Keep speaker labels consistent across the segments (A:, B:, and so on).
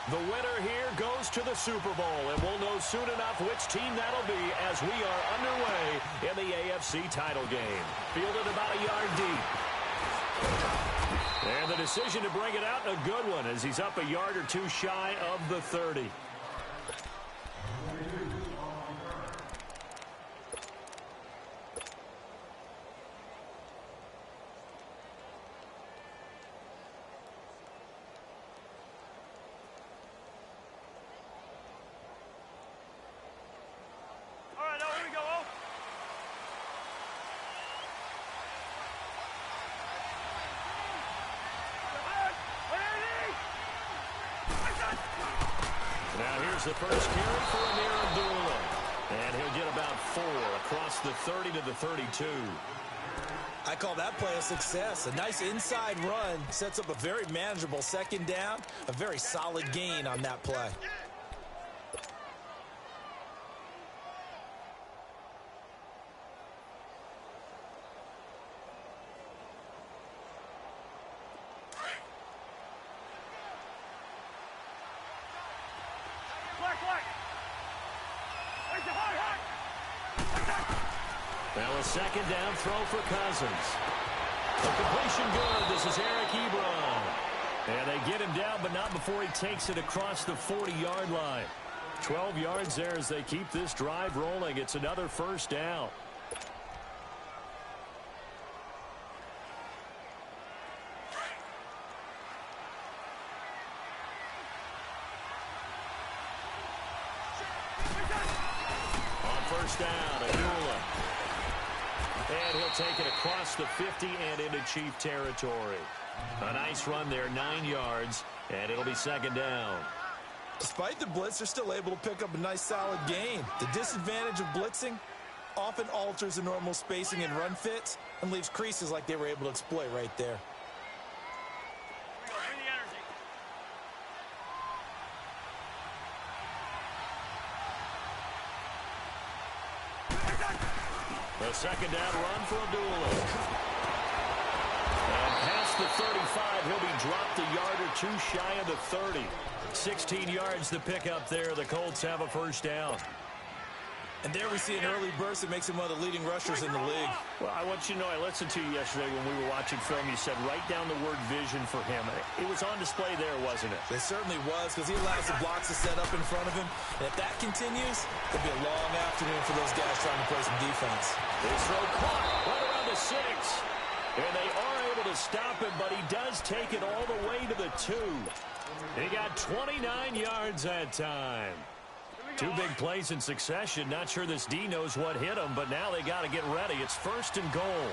A: The winner here goes to the Super Bowl, and we'll know soon enough which team that'll be as we are underway in the AFC title game. Fielded about a yard deep. And the decision to bring it out, a good one, as he's up a yard or two shy of the 30. The first carry for Amir Abdullah. And he'll get about 4 across the 30 to the 32.
B: I call that play a success. A nice inside run sets up a very manageable second down. A very solid gain on that play.
A: Now a second down throw for Cousins. A completion good. This is Eric Ebron. And they get him down, but not before he takes it across the 40-yard line. 12 yards there as they keep this drive rolling. It's another first down. On first down, Abdullah. And he'll take it across the 50 and into Chief territory. A nice run there, 9 yards, and it'll be second down.
B: Despite the blitz, they're still able to pick up a nice solid gain. The disadvantage of blitzing often alters the normal spacing and run fits and leaves creases like they were able to exploit right there.
A: The second down run for Abdullah. And past the 35, he'll be dropped a yard or two shy of the 30. 16 yards to pick up there. The Colts have a first down.
B: And there we see an early burst that makes him one of the leading rushers in the league.
A: Well, I want you to know, I listened to you yesterday when we were watching film. You said write down the word vision for him. It was on display there, wasn't it?
B: It certainly was, because he allows the blocks to set up in front of him. And if that continues, it'll be a long afternoon for those guys trying to play some defense.
A: This throw caught right around the 6. And they are able to stop him, but he does take it all the way to the 2. He got 29 yards that time. 2 big plays in succession. Not sure this D knows what hit him, but now they got to get ready. It's first and goal.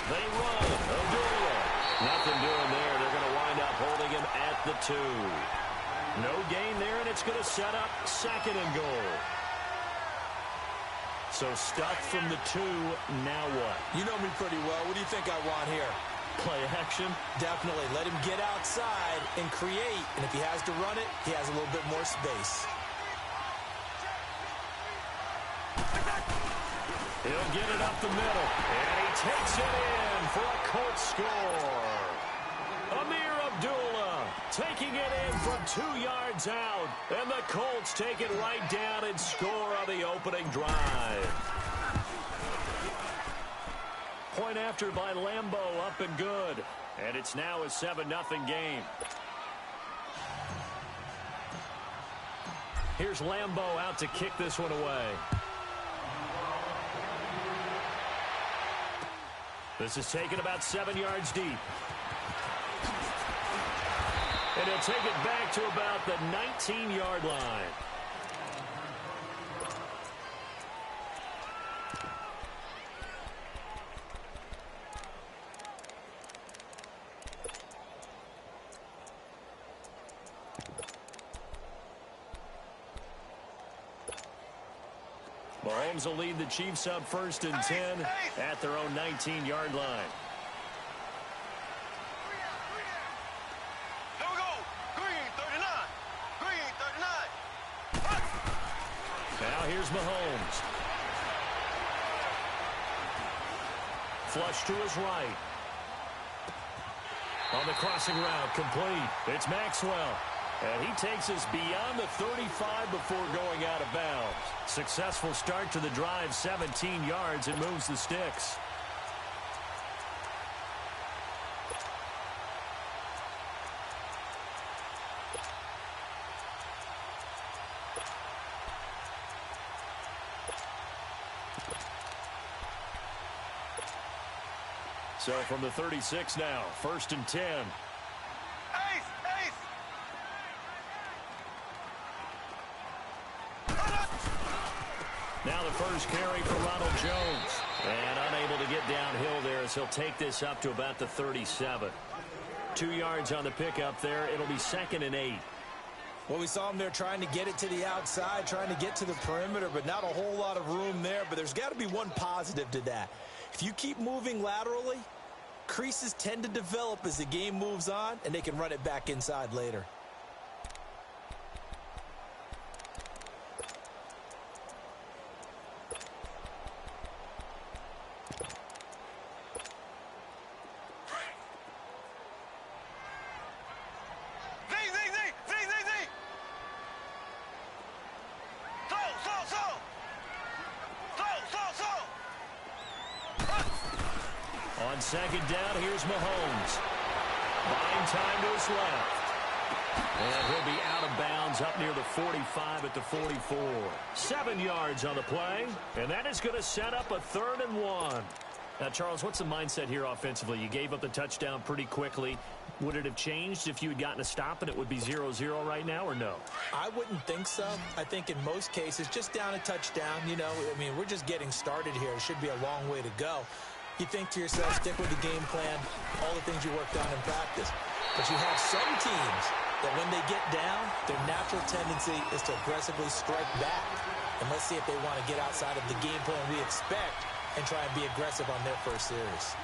A: They run. Abdullah. Nothing doing there. They're going to wind up holding him at the 2. No gain there, and it's going to set up second and goal. So stuck from the 2. Now what?
B: You know me pretty well. What do you think I want here?
A: Play action?
B: Definitely. Let him get outside and create. And if he has to run it, he has a little bit more space.
A: He'll get it up the middle. And he takes it in for a Colts score. Amir Abdullah taking it in from 2 yards out. And the Colts take it right down and score on the opening drive. Point after by Lambeau, up and good. And it's now a 7-0 game. Here's Lambeau out to kick this one away. This is taken about 7 yards deep. And he'll take it back to about the 19-yard line. Mahomes will lead the Chiefs up first and 10 at their own 19-yard line.
C: Here we go. Green 39. Green 39.
A: Now here's Mahomes. Flush to his right. On the crossing route, complete. It's Maxwell. And he takes us beyond the 35 before going out of bounds. Successful start to the drive, 17 yards. It moves the sticks. So from the 36 now, 1st and 10. Now the first carry for Ronald Jones. And unable to get downhill there as he'll take this up to about the 37. 2 yards on the pickup there. It'll be 2nd and 8.
B: Well, we saw him there trying to get it to the outside, trying to get to the perimeter, but not a whole lot of room there. But there's got to be one positive to that. If you keep moving laterally, creases tend to develop as the game moves on, and they can run it back inside later.
A: On 2nd down, here's Mahomes. Buying time to his left. And he'll be out of bounds up near the 45 at the 44. 7 yards on the play. And that is going to set up a 3rd and 1. Now, Charles, what's the mindset here offensively? You gave up the touchdown pretty quickly. Would it have changed if you had gotten a stop and it would be 0-0 right now, or no?
B: I wouldn't think so. I think in most cases, just down a touchdown, you know, I mean, we're just getting started here. It should be a long way to go. You think to yourself, stick with the game plan, all the things you worked on in practice. But you have some teams that when they get down, their natural tendency is to aggressively strike back. And let's see if they want to get outside of the game plan we expect and try and be aggressive on their first series.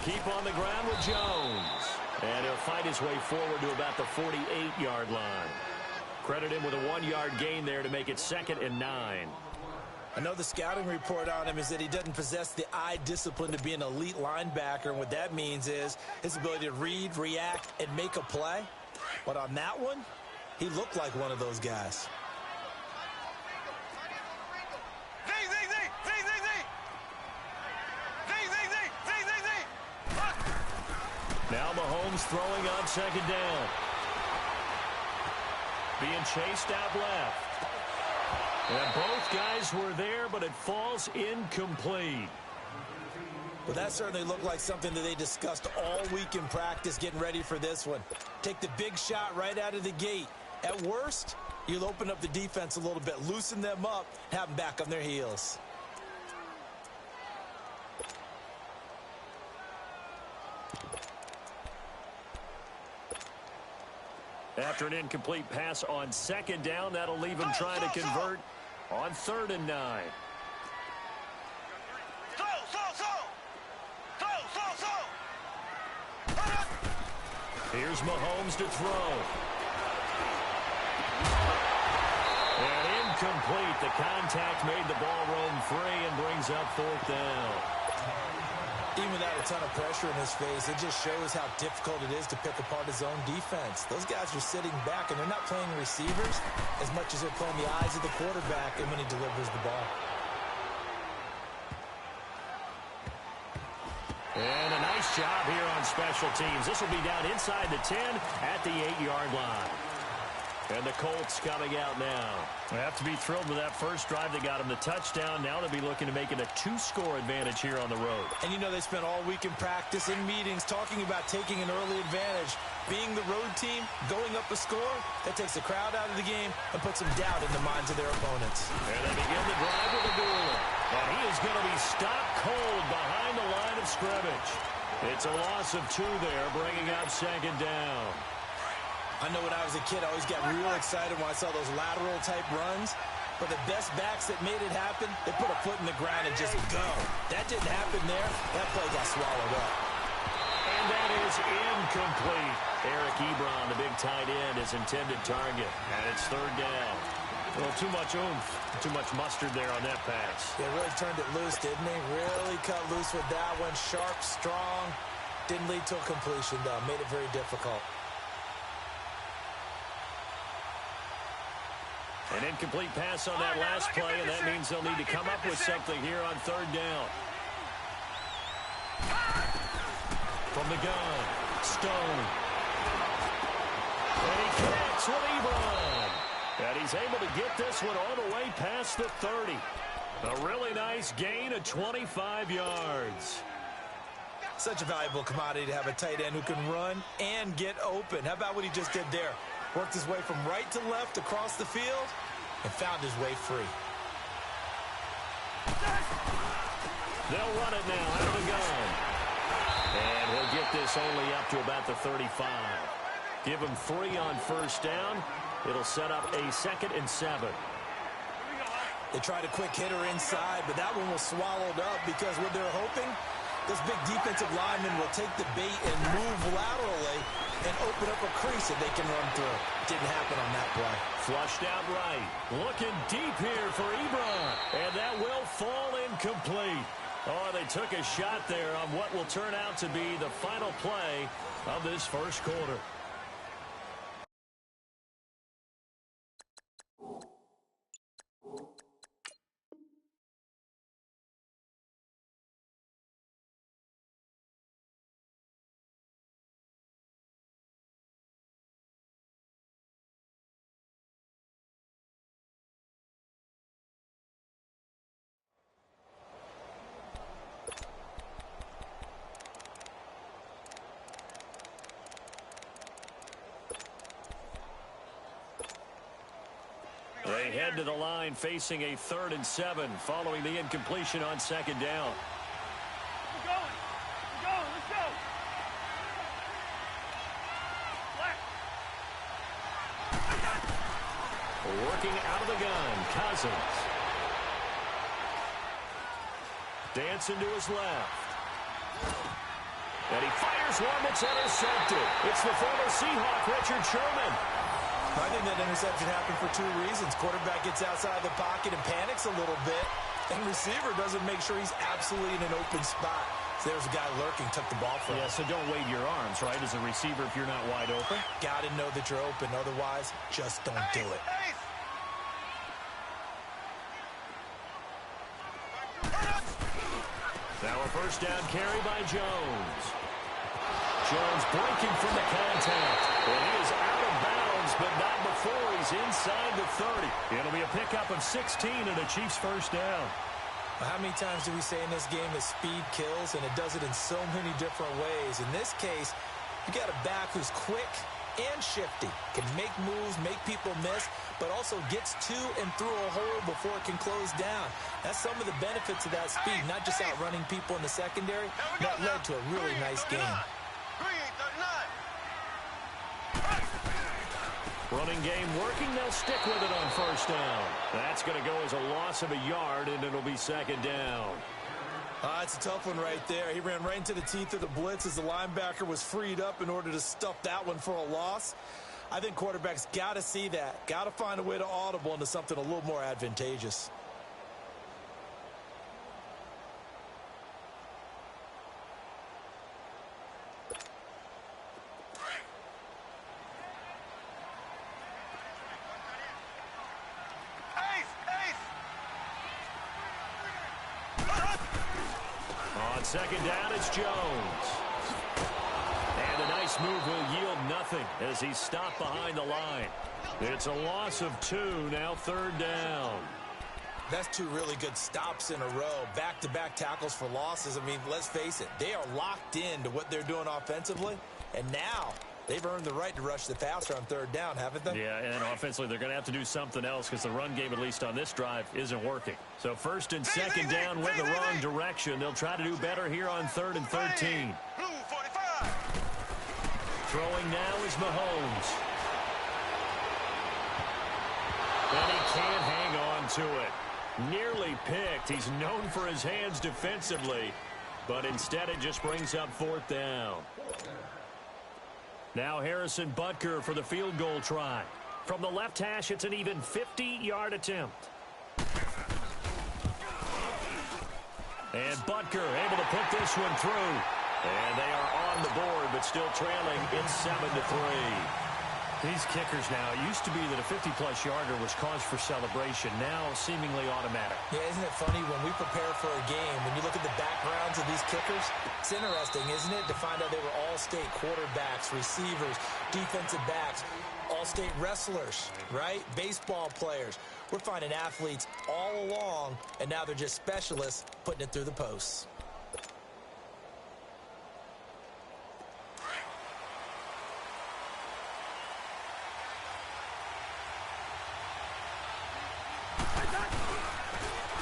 A: Keep on the ground with Jones. And he'll find his way forward to about the 48-yard line. Credit him with a 1-yard gain there to make it 2nd and 9.
B: I know the scouting report on him is that he doesn't possess the eye discipline to be an elite linebacker. And what that means is his ability to read, react, and make a play. But on that one, he looked like one of those guys.
A: Now Mahomes throwing on 2nd down. Being chased out left. And both guys were there, but it falls incomplete.
B: Well, that certainly looked like something that they discussed all week in practice, getting ready for this one. Take the big shot right out of the gate. At worst, you'll open up the defense a little bit, loosen them up, have them back on their heels.
A: After an incomplete pass on 2nd down, that'll leave him trying to convert on 3rd and 9. Here's Mahomes to throw. And incomplete. The contact made the ball roam free and brings up 4th down.
B: Even without a ton of pressure in his face, it just shows how difficult it is to pick apart his own defense. Those guys are sitting back, and they're not playing receivers as much as they're playing the eyes of the quarterback and when he delivers the ball.
A: And a nice job here on special teams. This will be down inside the 10 at the 8-yard line. And the Colts coming out now. They have to be thrilled with that first drive that got them the touchdown. Now they'll be looking to make it a 2-score advantage here on the road.
B: And you know they spent all week in practice, in meetings, talking about taking an early advantage. Being the road team, going up a score, that takes the crowd out of the game and puts some doubt in the minds of their opponents.
A: And they begin the drive with a goal. And he is going to be stopped cold behind the line of scrimmage. It's a loss of 2 there, bringing up 2nd down.
B: I know when I was a kid, I always got real excited when I saw those lateral-type runs. But the best backs that made it happen, they put a foot in the ground and just go. That didn't happen there. That play got swallowed up.
A: And that is incomplete. Eric Ebron, the big tight end, his intended target. And it's third down. Well, too much oomph, too much mustard there on that pass.
B: They really turned it loose, didn't they? Really cut loose with that one. Sharp, strong. Didn't lead to a completion, though. Made it very difficult.
A: An incomplete pass on that last play, and that means they'll need to come up with something here on third down. From the gun, Stone. And he connects with Ebron. And he's able to get this one all the way past the 30. A really nice gain of 25 yards.
B: Such a valuable commodity to have a tight end who can run and get open. How about what he just did there? Worked his way from right to left across the field and found his way free.
A: They'll run it now out of the gun. And he'll get this only up to about the 35. Give him 3 on first down. It'll set up a 2nd and 7.
B: They tried a quick hitter inside, but that one was swallowed up because what they're hoping, this big defensive lineman will take the bait and move laterally and open up a crease that they can run through. Didn't happen on that play.
A: Flushed out right. Looking deep here for Ebron. And that will fall incomplete. Oh, they took a shot there on what will turn out to be the final play of this first quarter. They head to the line facing a 3rd and 7 following the incompletion on 2nd down.
C: We're going, let's go.
A: Working out of the gun, Cousins. Dancing to his left. And he fires one that's intercepted. It's the former Seahawk, Richard Sherman.
B: I think that interception happened for 2 reasons. Quarterback gets outside the pocket and panics a little bit, and receiver doesn't make sure he's absolutely in an open spot. So there's a guy lurking, took the ball from him.
A: Yeah, so don't wave your arms, right, as a receiver if you're not wide open.
B: Got to know that you're open. Otherwise, just don't do it.
A: Now a first down carry by Jones. Jones breaking from the contact. And he is out of bounds, but not before he's inside the 30. It'll be a pickup of 16 and a Chiefs first down.
B: Well, how many times do we say in this game that speed kills, and it does it in so many different ways? In this case, you got a back who's quick and shifty, can make moves, make people miss, but also gets to and through a hole before it can close down. That's some of the benefits of that speed, not just outrunning people in the secondary. That led to a really nice game.
A: Running game working. They'll stick with it on first down. That's going to go as a loss of a yard, and it'll be 2nd down.
B: It's a tough one right there. He ran right into the teeth of the blitz as the linebacker was freed up in order to stuff that one for a loss. I think quarterbacks got to see that. Got to find a way to audible into something a little more advantageous.
A: On 2nd down, it's Jones. And a nice move will yield nothing as he's stopped behind the line. It's a loss of 2, now 3rd down.
B: That's 2 really good stops in a row. Back-to-back tackles for losses. I mean, let's face it, they are locked into what they're doing offensively. And now they've earned the right to rush the passer on 3rd down, haven't they?
A: Yeah, and offensively, they're going to have to do something else because the run game, at least on this drive, isn't working. So 1st and 2nd down went the wrong direction. They'll try to do better here on 3rd and 13. Throwing now is Mahomes. And he can't hang on to it. Nearly picked. He's known for his hands defensively, but instead it just brings up fourth down. Now Harrison Butker for the field goal try. From the left hash, it's an even 50-yard attempt. And Butker able to put this one through. And they are on the board, but still trailing. It's 7-3. These kickers now, it used to be that a 50-plus yarder was cause for celebration. Now seemingly automatic.
B: Yeah, isn't it funny when we prepare for a game, when you look at the backgrounds of these kickers, it's interesting, isn't it, to find out they were all-state quarterbacks, receivers, defensive backs, all-state wrestlers, right? Baseball players. We're finding athletes all along, and now they're just specialists putting it through the posts.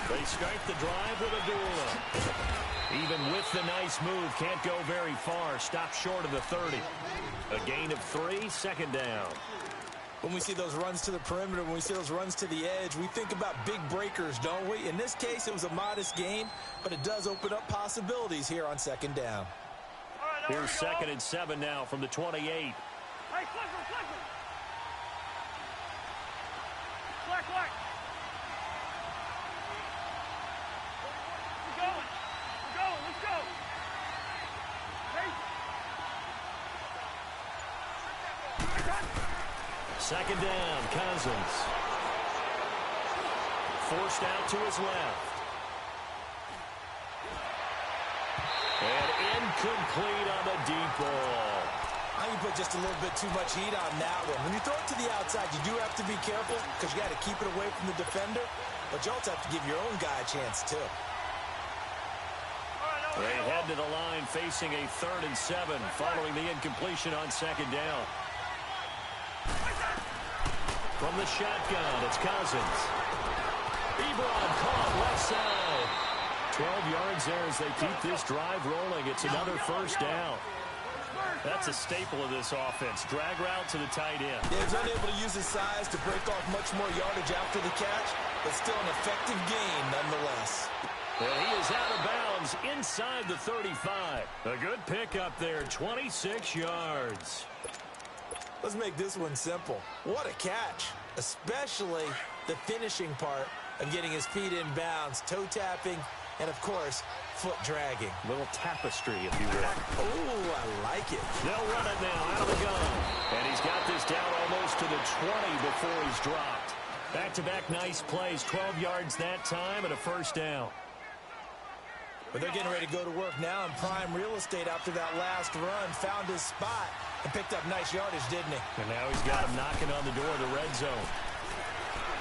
A: They start the drive with a duel. Even with the nice move, can't go very far. Stop short of the 30. A gain of 3, second down.
B: When we see those runs to the perimeter, when we see those runs to the edge, we think about big breakers, don't we? In this case, it was a modest gain, but it does open up possibilities here on second down.
A: Here's 2nd and 7 now from the 28.
C: Hey, Clifford! Black. We're going, let's go. Hey.
A: Second down, Cousins. Forced out to his left. And incomplete on the deep ball.
B: I think you put just a little bit too much heat on that one. When you throw it to the outside, you do have to be careful because you got to keep it away from the defender, but you also have to give your own guy a chance too.
A: They head to the line facing a 3rd and 7 following the incompletion on second down. From the shotgun, it's Cousins. Ebron caught left side. 12 yards there as they keep this drive rolling. It's another first down. That's a staple of this offense. Drag route to the tight end.
B: Yeah, he's unable to use his size to break off much more yardage after the catch, but still an effective gain nonetheless.
A: And he is out of bounds inside the 35. A good pickup there, 26 yards.
B: Let's make this one simple. What a catch, especially the finishing part of getting his feet in bounds, toe tapping, and of course, foot dragging.
A: Little tapestry, if you will.
B: Oh, I like it.
A: They'll run it now out of the gun. And he's got this down almost to the 20 before he's dropped. Back-to-back nice plays, 12 yards that time and a first down.
B: But they're getting ready to go to work now in prime real estate after that last run. Found his spot and picked up nice yardage, didn't he?
A: And now he's got him knocking on the door of the red zone.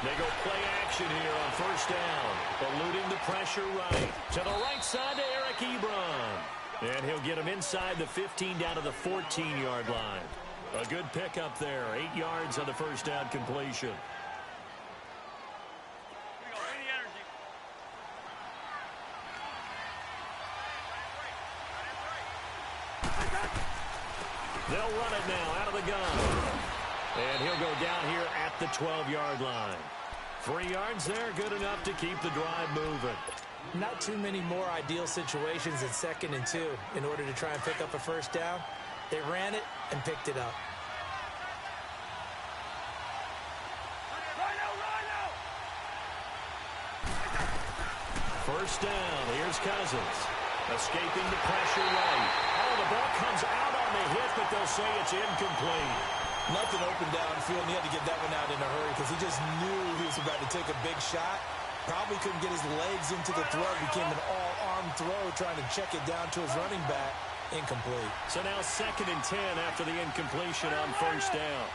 A: They go play action here on first down. Eluding the pressure right. To the right side to Eric Ebron. And he'll get him inside the 15 down to the 14-yard line. A good pickup there. 8 yards on the first down completion. They'll run it now out of the gun. And he'll go down here at the 12-yard line. 3 yards there, good enough to keep the drive moving.
B: Not too many more ideal situations in 2nd and 2 in order to try and pick up a first down. They ran it and picked it up.
A: First down, here's Cousins. Escaping the pressure right. Oh, the ball comes out on the hit, but they'll say it's incomplete.
B: Nothing open downfield, and he had to get that one out in a hurry because he just knew he was about to take a big shot. Probably couldn't get his legs into the throw. Became an all-arm throw, trying to check it down to his running back. Incomplete.
A: So now 2nd and 10 after the incompletion on first down.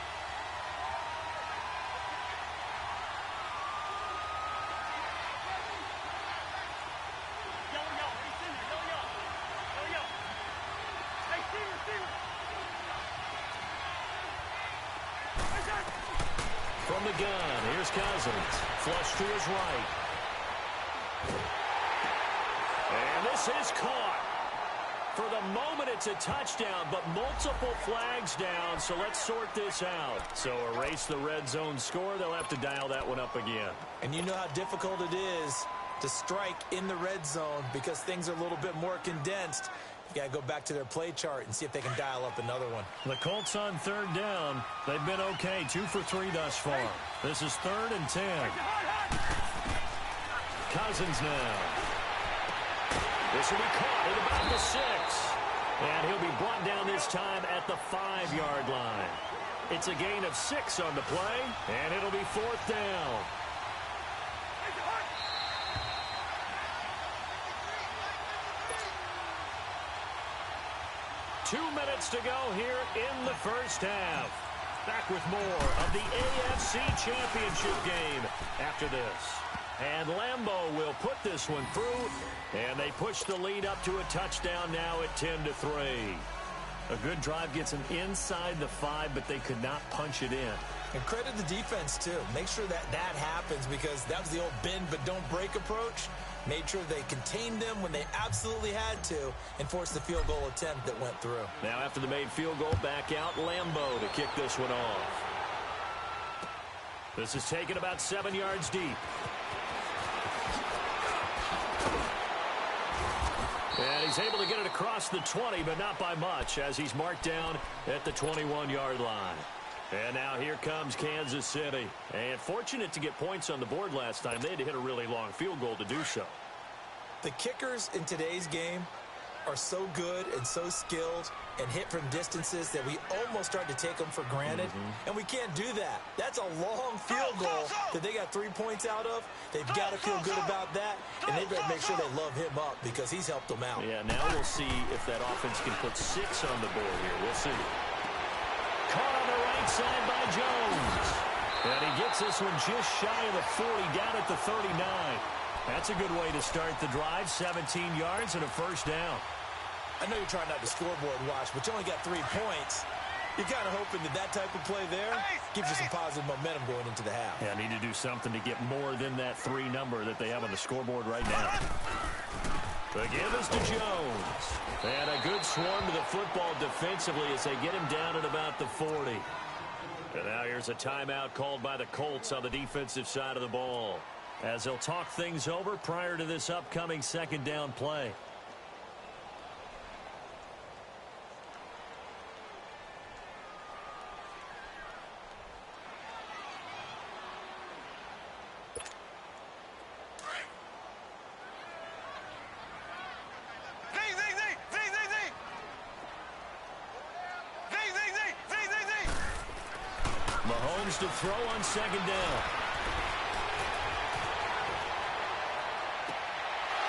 A: From the gun, here's Cousins. Flush to his right. And this is caught. For the moment, it's a touchdown, but multiple flags down, so let's sort this out. So erase the red zone score. They'll have to dial that one up again.
B: And you know how difficult it is to strike in the red zone because things are a little bit more condensed. You got to go back to their play chart and see if they can dial up another one.
A: The Colts on third down. They've been okay, 2 for 3 thus far. This is 3rd and 10. Cousins now. This will be caught at about the 6. And he'll be brought down this time at the 5-yard line. It's a gain of 6 on the play, and it'll be 4th down. Two minutes to go here in the first half. Back with more of the AFC Championship game after this. And Lambeau will put this one through, and they push the lead up to a touchdown now at 10-3. A good drive gets them inside the 5, but they could not punch it in.
B: And credit the defense, too. Make sure that happens because that was the old bend but don't break approach. Made sure they contained them when they absolutely had to and forced the field goal attempt that went through.
A: Now after the made field goal, back out Lambeau to kick this one off. This is taken about 7 yards deep. And he's able to get it across the 20, but not by much, as he's marked down at the 21-yard line. And now here comes Kansas City. And fortunate to get points on the board last time. They had to hit a really long field goal to do so.
B: The kickers in today's game are so good and so skilled and hit from distances that we almost start to take them for granted. And we can't do that. That's a long field goal that they got 3 points out of. They've got to feel good about that, and they better make sure they love him up because he's helped them out.
A: Yeah, now we'll see if that offense can put 6 on the board here. We'll see. Caught on the right side by Jones. And he gets this one just shy of the 40, down at the 39. That's a good way to start the drive. 17 yards and a first down.
B: I know you're trying not to scoreboard watch, but you only got 3 points. You're kind of hoping that type of play there gives you some positive momentum going into the half.
A: Yeah, need to do something to get more than that 3 number that they have on the scoreboard right now. The give is to Jones. And a good swarm to the football defensively as they get him down at about the 40. And now here's a timeout called by the Colts on the defensive side of the ball, as they'll talk things over prior to this upcoming second down play. Mahomes to throw on second down.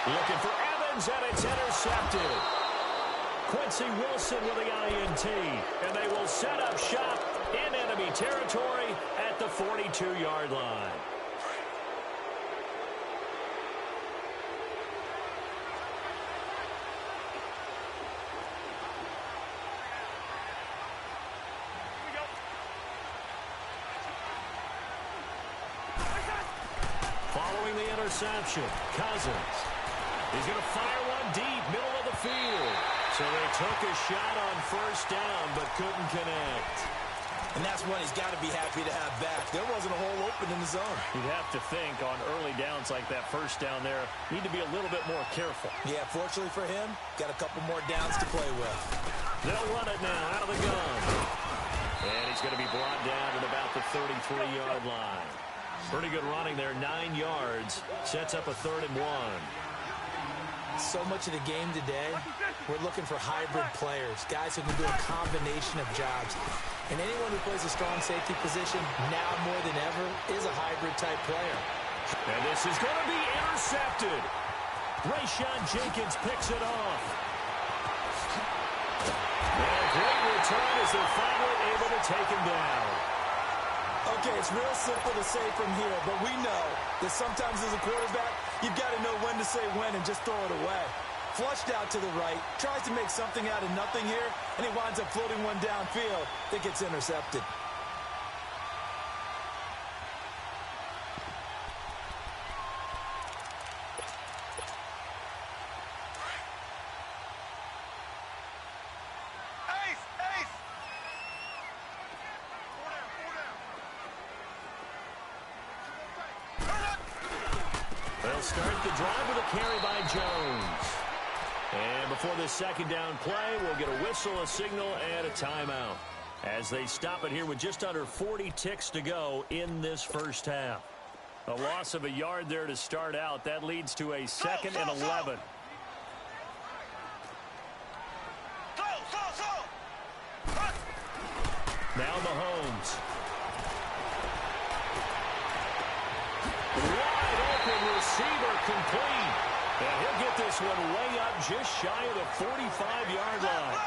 A: Looking for Evans, and it's intercepted. Quincy Wilson with the INT, and they will set up shop in enemy territory at the 42-yard line. Following the interception, Cousins. He's going to fire one deep, middle of the field. So they took a shot on first down, but couldn't connect.
B: And that's one he's got to be happy to have back. There wasn't a hole open in the zone.
A: You'd have to think on early downs like that first down there, need to be a little bit more careful.
B: Yeah, fortunately for him, got a couple more downs to play with.
A: They'll run it now out of the gun. And he's going to be brought down at about the 33-yard line. Pretty good running there, 9 yards. Sets up a 3rd and 1.
B: So much of the game today, we're looking for hybrid players, guys who can do a combination of jobs. And anyone who plays a strong safety position, now more than ever, is a hybrid-type player.
A: And this is going to be intercepted. Rayshon Jenkins picks it off. And a great return as they're finally able to take him down.
B: Okay, it's real simple to say from here, but we know that sometimes as a quarterback, you've got to know when to say when and just throw it away. Flushed out to the right, tries to make something out of nothing here, and he winds up floating one downfield that gets intercepted.
A: They'll start the drive with a carry by Jones. And before this second down play, we'll get a whistle, a signal, and a timeout as they stop it here with just under 40 ticks to go in this first half. A loss of a yard there to start out. That leads to a 2nd and 11. Now Mahomes. Wide open receiver complete. And he'll get this one way up just shy of the 45-yard line.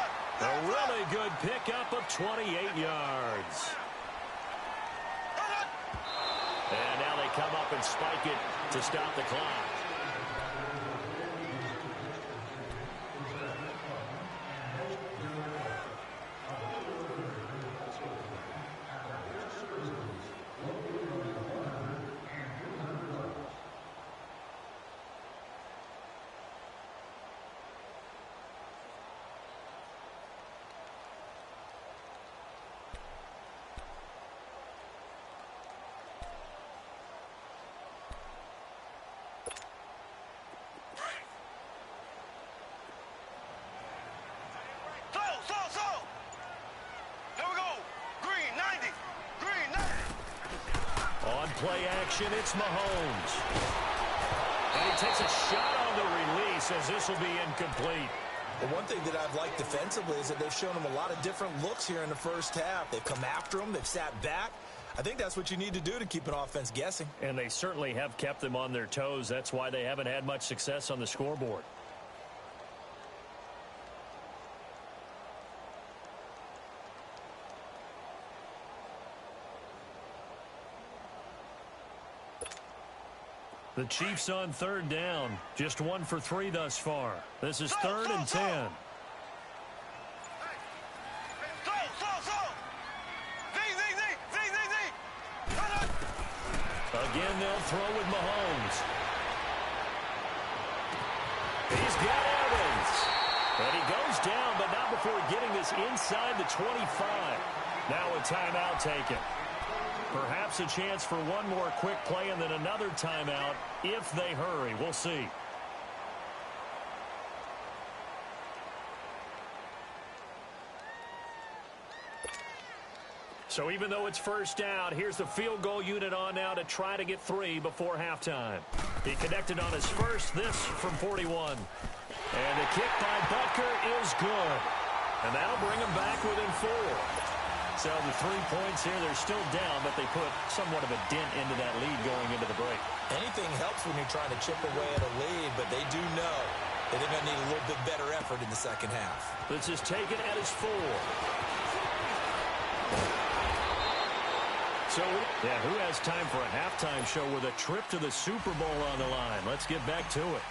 A: A really good pickup of 28 yards. And now they come up and spike it to stop the clock. Play action, it's Mahomes. And he takes a shot on the release as this will be incomplete.
B: Well, one thing that I've liked defensively is that they've shown him a lot of different looks here in the first half. They've come after him, they've sat back. I think that's what you need to do to keep an offense guessing.
A: And they certainly have kept them on their toes. That's why they haven't had much success on the scoreboard. The Chiefs on 3rd down. Just 1 for 3 thus far. This is 3rd and 10. Again, they'll throw with Mahomes. He's got Evans. And he goes down, but not before getting this inside the 25. Now a timeout taken. Perhaps a chance for one more quick play and then another timeout if they hurry. We'll see. So even though it's first down, here's the field goal unit on now to try to get 3 before halftime. He connected on his first, this from 41. And the kick by Butker is good. And that'll bring him back within 4. So the 3 points here, they're still down, but they put somewhat of a dent into that lead going into the break.
B: Anything helps when you're trying to chip away at a lead, but they do know that they're going to need a little bit better effort in the second half.
A: This is taken at his 4. So, yeah, who has time for a halftime show with a trip to the Super Bowl on the line? Let's get back to it.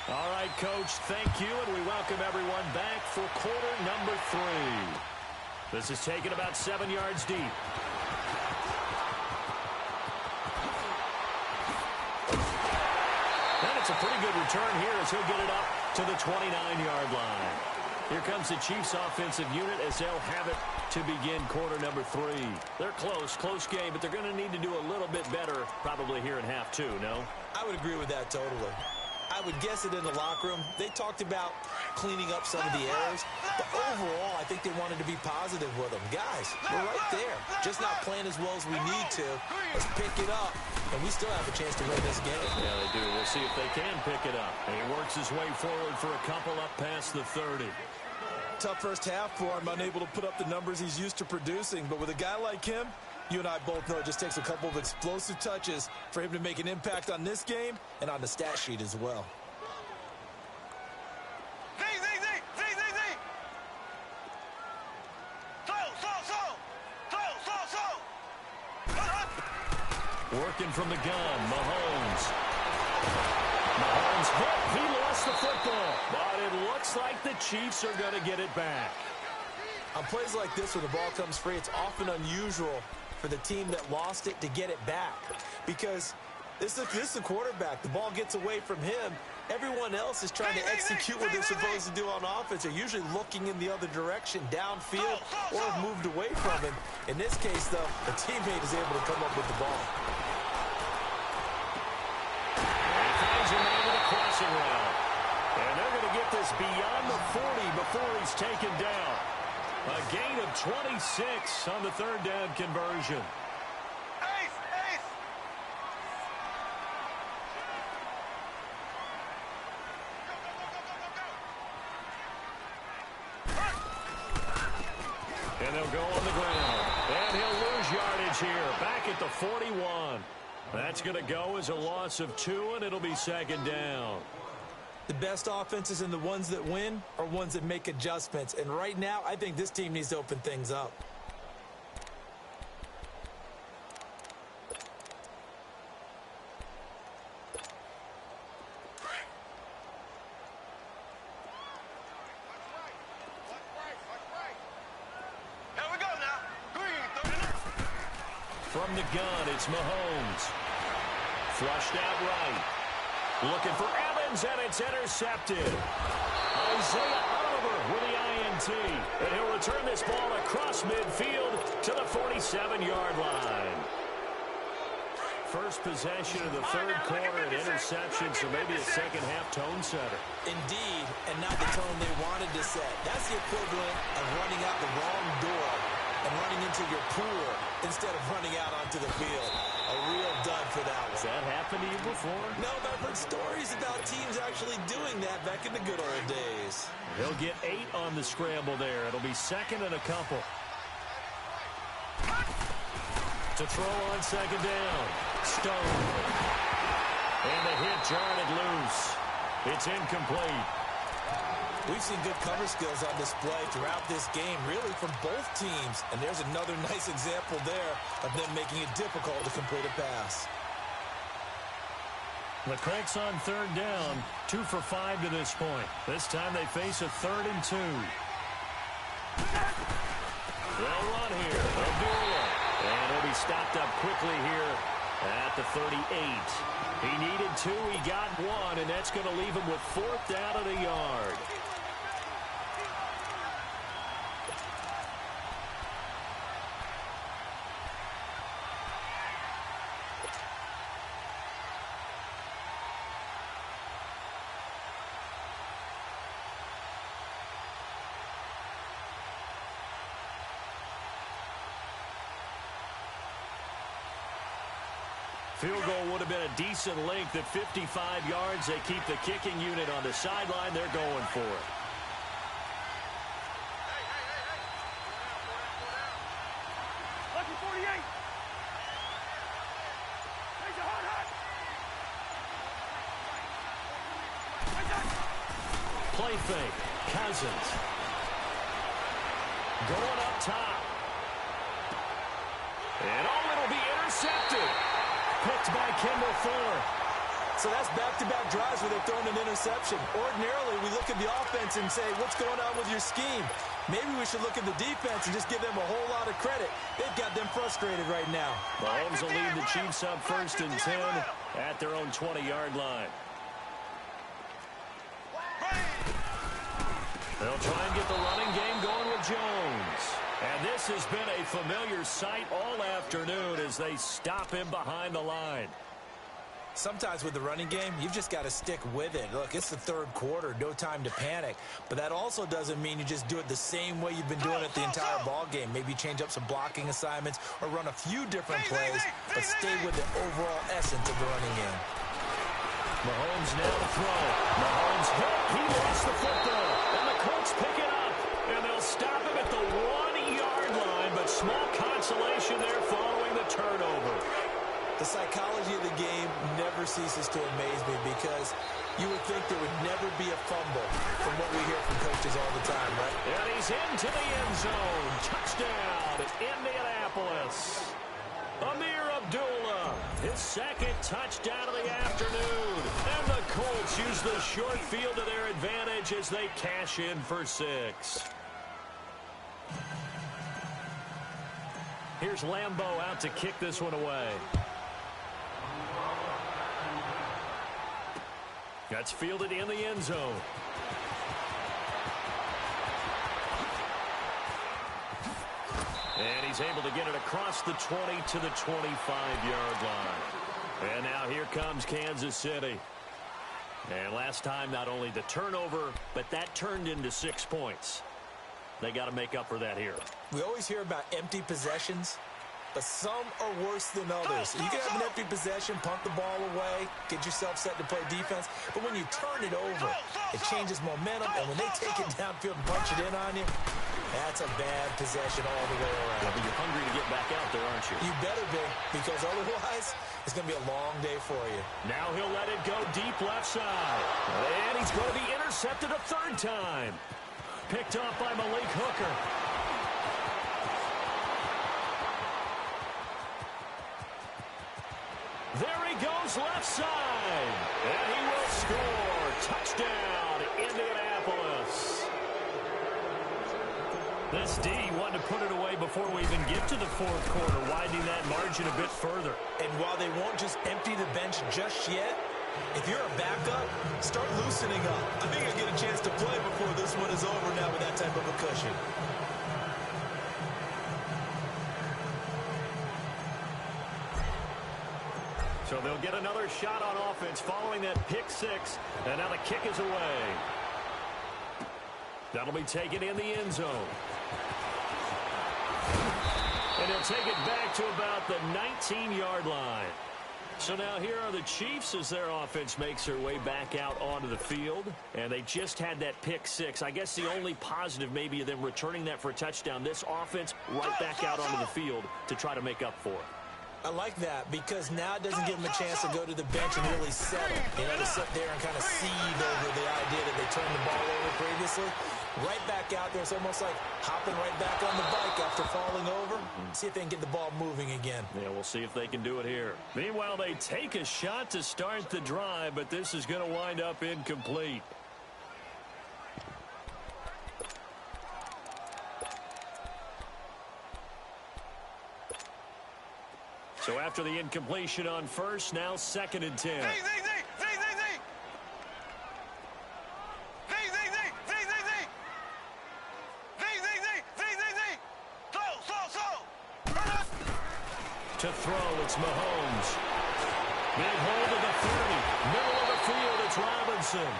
A: All right, Coach, thank you, and we welcome everyone back for quarter number 3. This is taken about 7 yards deep. And it's a pretty good return here as he'll get it up to the 29-yard line. Here comes the Chiefs offensive unit as they'll have it to begin quarter number 3. They're close game, but they're going to need to do a little bit better probably here in half 2, no?
B: I would agree with that totally. I would guess it in the locker room. They talked about cleaning up some of the errors, but overall, I think they wanted to be positive with them. Guys, we're right there. Just not playing as well as we need to. Let's pick it up, and we still have a chance to win this game.
A: Yeah, they do. We'll see if they can pick it up. And he works his way forward for a couple up past the 30.
B: Tough first half for him, unable to put up the numbers he's used to producing, but with a guy like him, you and I both know it just takes a couple of explosive touches for him to make an impact on this game and on the stat sheet as well.
A: Working from the gun, Mahomes. Mahomes hit. He lost the football, but it looks like the Chiefs are going to get it back.
B: On plays like this where the ball comes free, it's often unusual for the team that lost it to get it back, because this is the quarterback. The ball gets away from him. Everyone else is trying to execute what they're supposed to do on offense. They're usually looking in the other direction, downfield, or have moved away from him. In this case, though, the teammate is able to come up with the ball.
A: crossing route. And they're going to get this beyond the 40 before he's taken down. A gain of 26 on the third down conversion. And they'll go on the ground. And he'll lose yardage here. Back at the 41. That's going to go as a loss of 2, and it'll be second down.
B: The best offenses and the ones that win are ones that make adjustments. And right now, I think this team needs to open things up.
A: From the gun, it's Mahomes. Flushed out right. Looking for Evans, and it's intercepted. Isaiah Oliver with the INT. And he'll return this ball across midfield to the 47-yard line. First possession of the third quarter, an interception, so maybe a second-half tone setter.
B: Indeed, and not the tone they wanted to set. That's the equivalent of running out the wrong door and running into your pool instead of running out onto the field. A real dud for that one.
A: Has that happened to you before?
B: No, but I've heard stories about teams actually doing that back in the good old days.
A: He'll get 8 on the scramble there. It'll be second and a couple. To throw on second down. Stone. And the hit jarred it loose. It's incomplete.
B: We've seen good cover skills on display throughout this game, really from both teams. And there's another nice example there of them making it difficult to complete a pass.
A: The Cranks on third down, 2 for 5 to this point. This time they face a 3rd and 2. They'll run here. Abdullah. And he'll be stopped up quickly here at the 38. He needed 2, he got 1, and that's going to leave him with 4th down and a yard. Field goal would have been a decent length at 55 yards. They keep the kicking unit on the sideline. They're going for it.
C: Lucky 48. Take a hard.
A: Play fake. Cousins. Going up top. And it'll be intercepted. Picked by Kendall Fuller.
B: So that's back-to-back drives where they've thrown an interception. Ordinarily, we look at the offense and say, what's going on with your scheme? Maybe we should look at the defense and just give them a whole lot of credit. They've got them frustrated right now.
A: Mahomes will lead the Chiefs up 1st and 10 at their own 20-yard line. They'll try and get the running game going with Jones. And this has been a familiar sight all afternoon as they stop him behind the line.
B: Sometimes with the running game, you've just got to stick with it. Look, it's the third quarter, no time to panic. But that also doesn't mean you just do it the same way you've been doing it the entire ball game. Maybe change up some blocking assignments or run a few different plays, but stay with the overall essence of the running game.
A: Mahomes now to throw. Mahomes hit. He lost the football. And the Colts pick it up. And they'll stop him at the 1-yard line, but small consolation there following the turnover.
B: The psychology of the game never ceases to amaze me because you would think there would never be a fumble from what we hear from coaches all the time, right?
A: And he's into the end zone. Touchdown, Indianapolis. Amir Abdullah, his 2nd touchdown of the afternoon. And the Colts use the short field to their advantage as they cash in for 6. Here's Lambeau out to kick this one away. That's fielded in the end zone. And he's able to get it across the 20 to the 25-yard line. And now here comes Kansas City. And last time, not only the turnover, but that turned into 6 points. They got to make up for that here.
B: We always hear about empty possessions, but some are worse than others. You can have an empty possession, punt the ball away, get yourself set to play defense, but when you turn it over, it changes momentum, and when they take it downfield and punch it in on you, that's a bad possession all the way around.
A: Yeah, but you're hungry to get back out there, aren't you?
B: You better be, because otherwise, it's going to be a long day for you.
A: Now he'll let it go deep left side. And he's going to be intercepted a third time. Picked off by Malik Hooker. There he goes left side. And he will score. Touchdown, Indianapolis. This D wanted to put it away before we even get to the fourth quarter, widening that margin a bit further.
B: And while they won't just empty the bench just yet, if you're a backup, start loosening up. I think you'll get a chance to play before this one is over now with that type of a cushion.
A: So they'll get another shot on offense following that pick six. And now the kick is away. That'll be taken in the end zone. And he'll take it back to about the 19-yard line. So now here are the Chiefs as their offense makes their way back out onto the field. And they just had that pick six. I guess the only positive maybe of them returning that for a touchdown. This offense right back out onto the field to try to make up for it.
B: I like that because now it doesn't give them a chance to go to the bench and really settle. You know, to sit there and kind of seethe over the idea that they turned the ball over previously. Right back out there. It's almost like hopping right back on the bike after falling over. See if they can get the ball moving again.
A: Yeah, we'll see if they can do it here. Meanwhile, they take a shot to start the drive, but this is going to wind up incomplete. So after the incompletion on first, now 2nd and 10. To throw, it's Mahomes. Big hold of the 30. Middle of the field, it's Robinson.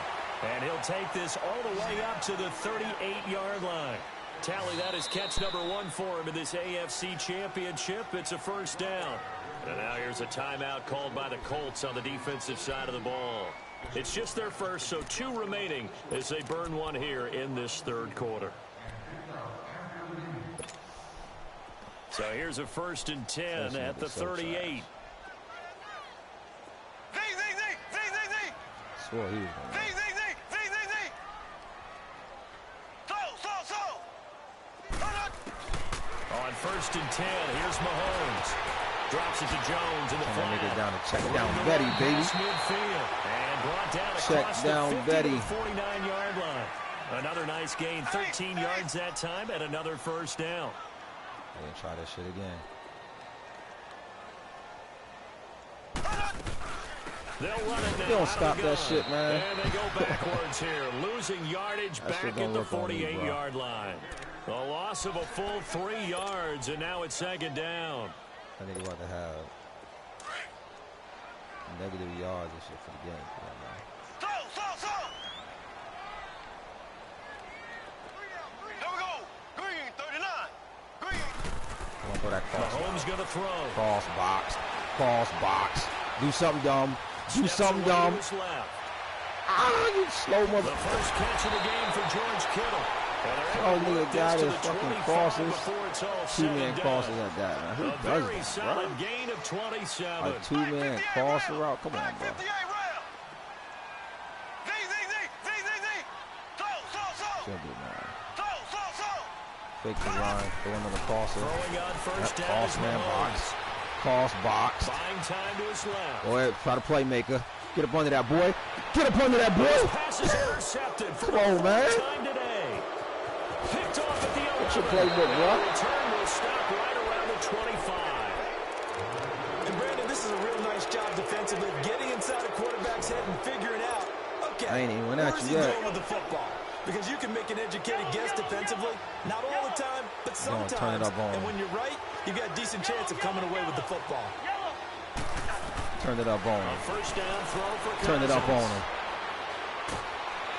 A: And he'll take this all the way up to the 38-yard line. Tally, that is catch number 1 for him in this AFC Championship. It's a first down. And now here's a timeout called by the Colts on the defensive side of the ball. It's just their first, so 2 remaining as they burn one here in this third quarter. So here's a 1st and 10 at the 38.
D: Swore he was
A: On 1st and 10, here's Mahomes. Drops it to Jones in the flat.
D: Nigga down to check down Betty, baby.
A: And brought down
D: Check down
A: the 50
D: Betty.
A: to the 49-yard line. Another nice gain, 13 yards that time, and another first down.
D: I'm gonna try that shit again.
A: They'll run it now.
D: They don't stop that shit, man.
A: And they go backwards here, losing yardage back at the 48-yard line. A loss of a full 3 yards, and now it's 2nd down.
D: I think we're about to have negative yards and shit for the game. Throw that cross.
A: Mahomes going to throw.
D: Cross box. Cross box. Do something dumb. Do something dumb. Ah, you slow mother.
A: The first catch of the game for George Kittle.
D: Oh, nigga, got his fucking crosses. 2-man crosses at that, man. Who does that, bro?
A: Gain of 27.
D: A 2-man crosser route? Come on, bro. Shouldn't be, man. Fake the line, throw another crosser. Cross man box. Cross box.
A: Buying time to his left.
D: Boy, try to playmaker. Get up under that boy. Get up under that boy.
A: Pass is intercepted for
D: Come on, man.
A: time today. Picked off at the other.
D: What's your playbook, bro?
A: Return will stop right around the 25.
B: And Brandon, this is a real nice job defensively, getting inside a quarterback's head and figuring out, okay,
D: I ain't even went at
B: where's
D: you
B: he
D: yet.
B: going with the football? Because you can make an educated guess defensively, not all the time, but sometimes.
D: Turn it up on
B: and when you're right, you got a decent chance of coming away with the football.
D: Turn it up on him.
A: First down throw for
D: Turn it up on him.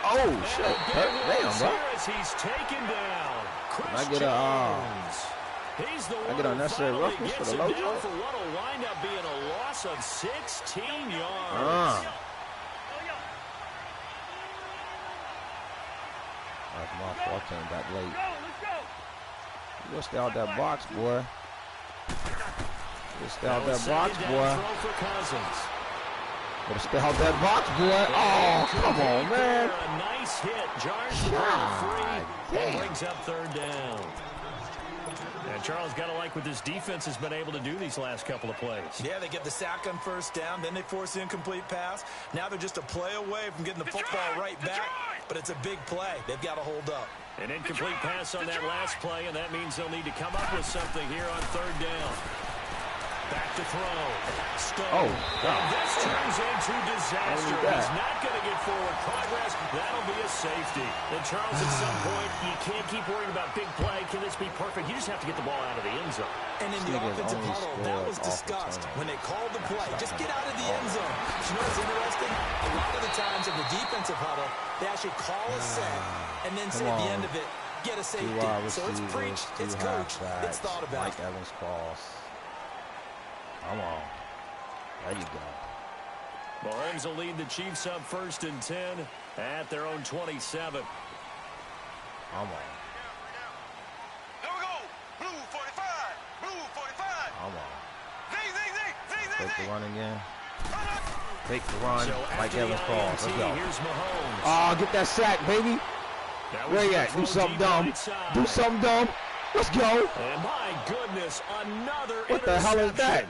D: Oh, shit. Damn, bro.
A: He's taken down.
D: I get a unnecessary roughness for the low jump.
A: For what will wind up being a loss of 16 yards.
D: That's my fault. I came back late. You gotta stay out that box, boy. You stay out that box, boy. Gotta stay out that box, boy. Oh, come on, man.
A: A nice hit. Jars free and brings up third down. And Charles, got to like what this defense has been able to do these last couple of plays.
B: Yeah, they get the sack on first down, then they force the incomplete pass. Now they're just a play away from getting the football right back, but it's a big play. They've got to hold up.
A: An incomplete pass on that last play, and that means they'll need to come up with something here on third down. Back to throw. Stone. And this turns into disaster. He's not going to get forward progress. That'll be a safety. And Charles, at some point, you can't keep worrying about big play. Can this be perfect? You just have to get the ball out of the end zone.
B: And in the offensive huddle, that was discussed when they called the play. Just get out of the end zone. You know what's interesting? A lot of the times in the defensive huddle, they actually call a set and then say at the end of it, get a safety. So it's preached, it's coached, it's thought about.
D: Mike Evans calls. Come on. There you go.
A: Mahomes will lead the Chiefs up 1st and 10 at their own 27.
D: Come on.
C: There we go. Blue 45. Blue 45.
D: Come on.
C: Zing.
D: Take the run again. Take the run.
A: So
D: Mike Evans calls. Let's go.
A: Here's Mahomes.
D: Oh, get that sack, baby. Where you at? Do something dumb. Do something dumb. Let's go.
A: And my goodness, another
D: What the hell is that?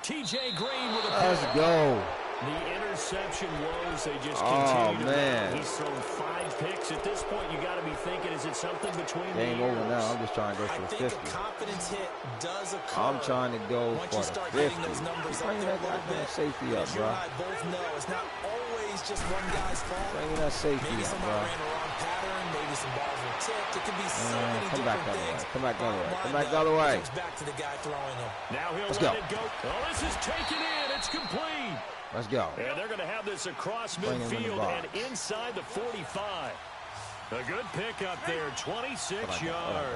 A: TJ Green with a pick.
D: Let's go.
A: The interception woes, they just continue to
D: man.
A: He's thrown 5 picks. At this point, you got to be thinking, is it something between
D: Game
A: the
D: over
A: ears?
D: now. I'm just trying to go for the 50.
B: I think a confidence hit does occur.
D: I'm trying to go
B: once
D: for
B: you start
D: the 50.
B: getting those numbers up
D: Bring
B: there a
D: that
B: little bit.
D: safety up,
B: As you
D: bro.
B: and I both know, it's not always just one guy's fault.
D: Bring that safety
B: Maybe
D: up,
B: somebody
D: bro.
B: ran a wrong pattern. Maybe some balls were tipped. It could be so many
D: Come back
B: different
D: the other
B: things.
D: way. Come back the other way. Come back the
B: Bottom
D: other
B: line,
D: way.
B: it comes back to the guy throwing them.
A: Now he'll
D: Let's
A: let
D: go.
A: it go. Oh, this is taken in. It's complete.
D: Let's go.
A: And they're going to have this across
D: Bring him in the
A: midfield
D: box.
A: and inside the 45. A good pick up there, 26 yards.
C: Yellow.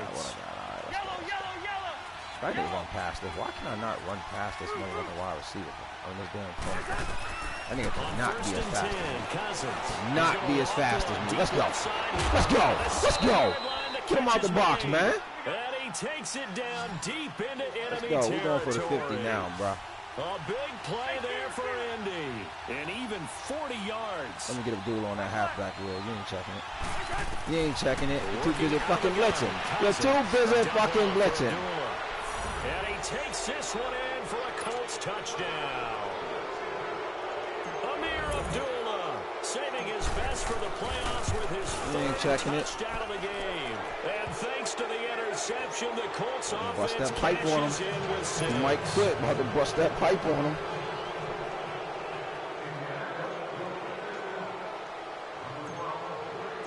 D: I need to run past this. Why can I not run past this motherfucking wide receiver on this damn play? I need to not be as fast as me. Not be as fast as me. Let's go. Let's go. Let's go. Get him out the box, man.
A: And he takes it down deep into
D: Let's
A: enemy
D: go.
A: territory.
D: We're going for the 50 now, bro.
A: A big play there for Indy. And even 40 yards.
D: Let me get a duel on that halfback wheel. You ain't checking it. You ain't checking it. You're too busy fucking blitzing. You're too busy fucking blitzing.
A: And he takes this one in for a Colts touchdown. Amir Abdullah saving his best for the playoffs with his third touchdown of the game. And thanks to the interception, the Colts offense
D: Bust that pipe on
A: cashes
D: him.
A: in with 6.
D: He might quit. About to bust that pipe on him.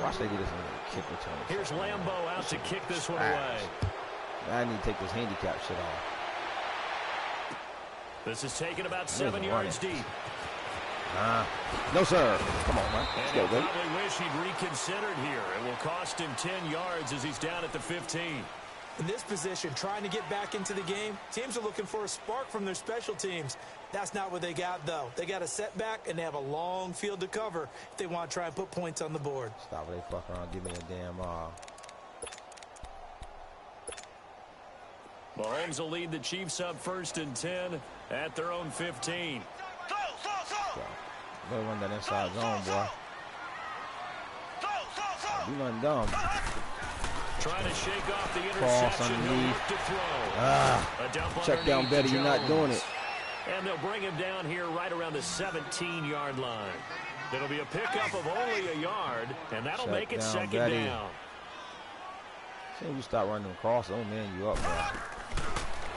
D: Watch they do this and kick return.
A: Here's Lambeau out to kick this one away.
D: I need to take this handicap shit off.
A: This is taken about 7 yards deep.
D: No, sir. Come on, man. Let's go,
A: And
D: baby.
A: he'll probably wish he'd reconsidered here. It will cost him 10 yards as he's down at the 15.
B: In this position, trying to get back into the game, teams are looking for a spark from their special teams. That's not what they got, though. They got a setback, and they have a long field to cover if they want to try and put points on the board.
D: Stop it. They fuck around. Give me a damn...
A: Mahomes will lead the Chiefs up 1st and 10 at their own 15.
D: Better run that inside zone, boy. Do nothing dumb.
A: Trying to shake off the interception.
D: underneath.
A: To throw. A dump
D: Check down
A: underneath
D: better.
A: to
D: You're not
A: Jones.
D: doing it.
A: And they'll bring him down here right around the 17-yard line. It'll be a pickup of only a yard, and that'll
D: Check
A: make it
D: down,
A: 2nd
D: Betty.
A: down.
D: As soon as you start running across, oh man, you up, bro.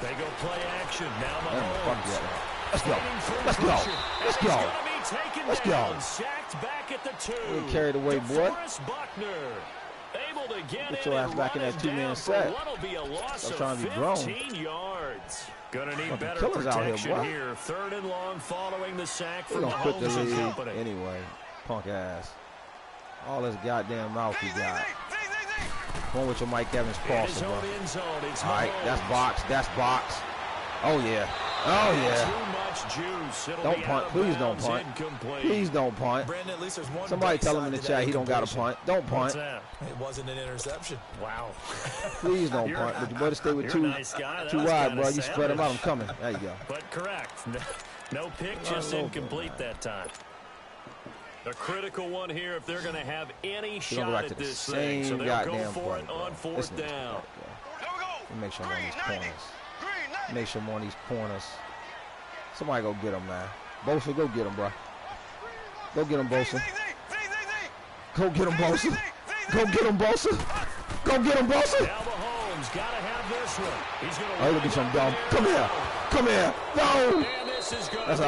A: They go play action. Now
D: Fuck
A: Mahomes.
D: yeah. Let's go. Let's go. Let's go. Let's go.
A: Sacked back at the 2.
D: We're carried away, boy.
A: DeForest Buckner able to get
D: your ass back in that two-man set.
A: What'll be a loss
D: Stop
A: of
D: trying to be grown.
A: 15 yards. Gonna need
D: Fucking
A: better
D: killers out here,
A: protection
D: boy.
A: here. 3rd and long following the sack
D: We're
A: from
D: gonna put the
A: Mahomes and
D: lead
A: company.
D: anyway. Punk ass. All this goddamn mouth he got. Going with your Mike Evans crosser, bro. All right, that's box. That's box. Oh, yeah. Oh, yeah.
A: Too much juice.
D: Don't punt. Please don't punt. Please don't punt.
B: Brandon, at least there's one.
D: Somebody tell him in the chat he don't got to punt. Don't punt.
B: It wasn't an interception.
A: Wow.
D: Please don't punt. But you better stay with two wide, bro. You spread them out. I'm coming. There you go.
A: But correct. No pick, just incomplete that time. A critical one here if they're going to have any shot at this thing. So they'll go for it on fourth down.
D: Make sure I'm on these corners. Make sure I'm on these corners. Somebody go get him, man. Bosa, go get him, bro. Go get him, Bosa. Go get him, Bosa. Go get him, Bosa. Go get him, Bosa.
A: Now Mahomes got to have this one. He's going to
D: look at some dumb. Come here. Come here. No.
A: And this is going
D: to be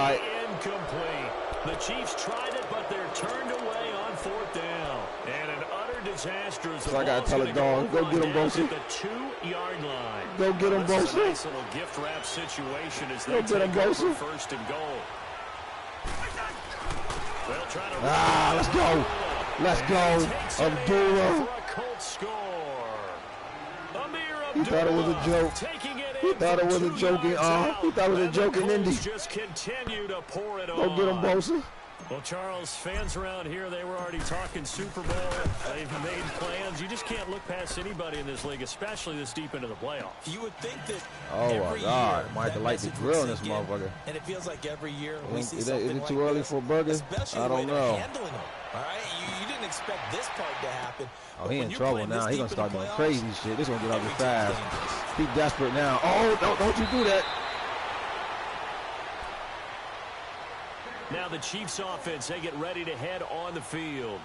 A: incomplete. The Chiefs tried it, but they're turned away on fourth down. And an utter disaster.
D: So I got to tell the dog, go get him, Bosa.
A: The 2-yard line.
D: Go get him, Bosa.
A: Nice little gift wrap situation as they
D: go get him, Bosa.
A: First and goal.
D: Let's go. Let's go. Abdullah. He thought it was a joke. He thought it was a joking. He thought it was a joke in Indy.
A: Just continue to pour it
D: on. Go get him, Bosa.
A: Well, Charles, fans around here, they were already talking Super Bowl. They've made plans. You just can't look past anybody in this league, especially this deep into the playoffs.
B: You would think that
D: my God. Might like the grill in this motherfucker.
B: And it feels like every year
D: we see something is it too early for a burger? I don't know.
B: All right, you didn't expect this part to happen.
D: Oh, he in trouble now. He gonna start doing crazy shit. This gonna get ugly fast. He desperate now. Oh, don't you do that.
A: Now the Chiefs offense, they get ready to head on the field.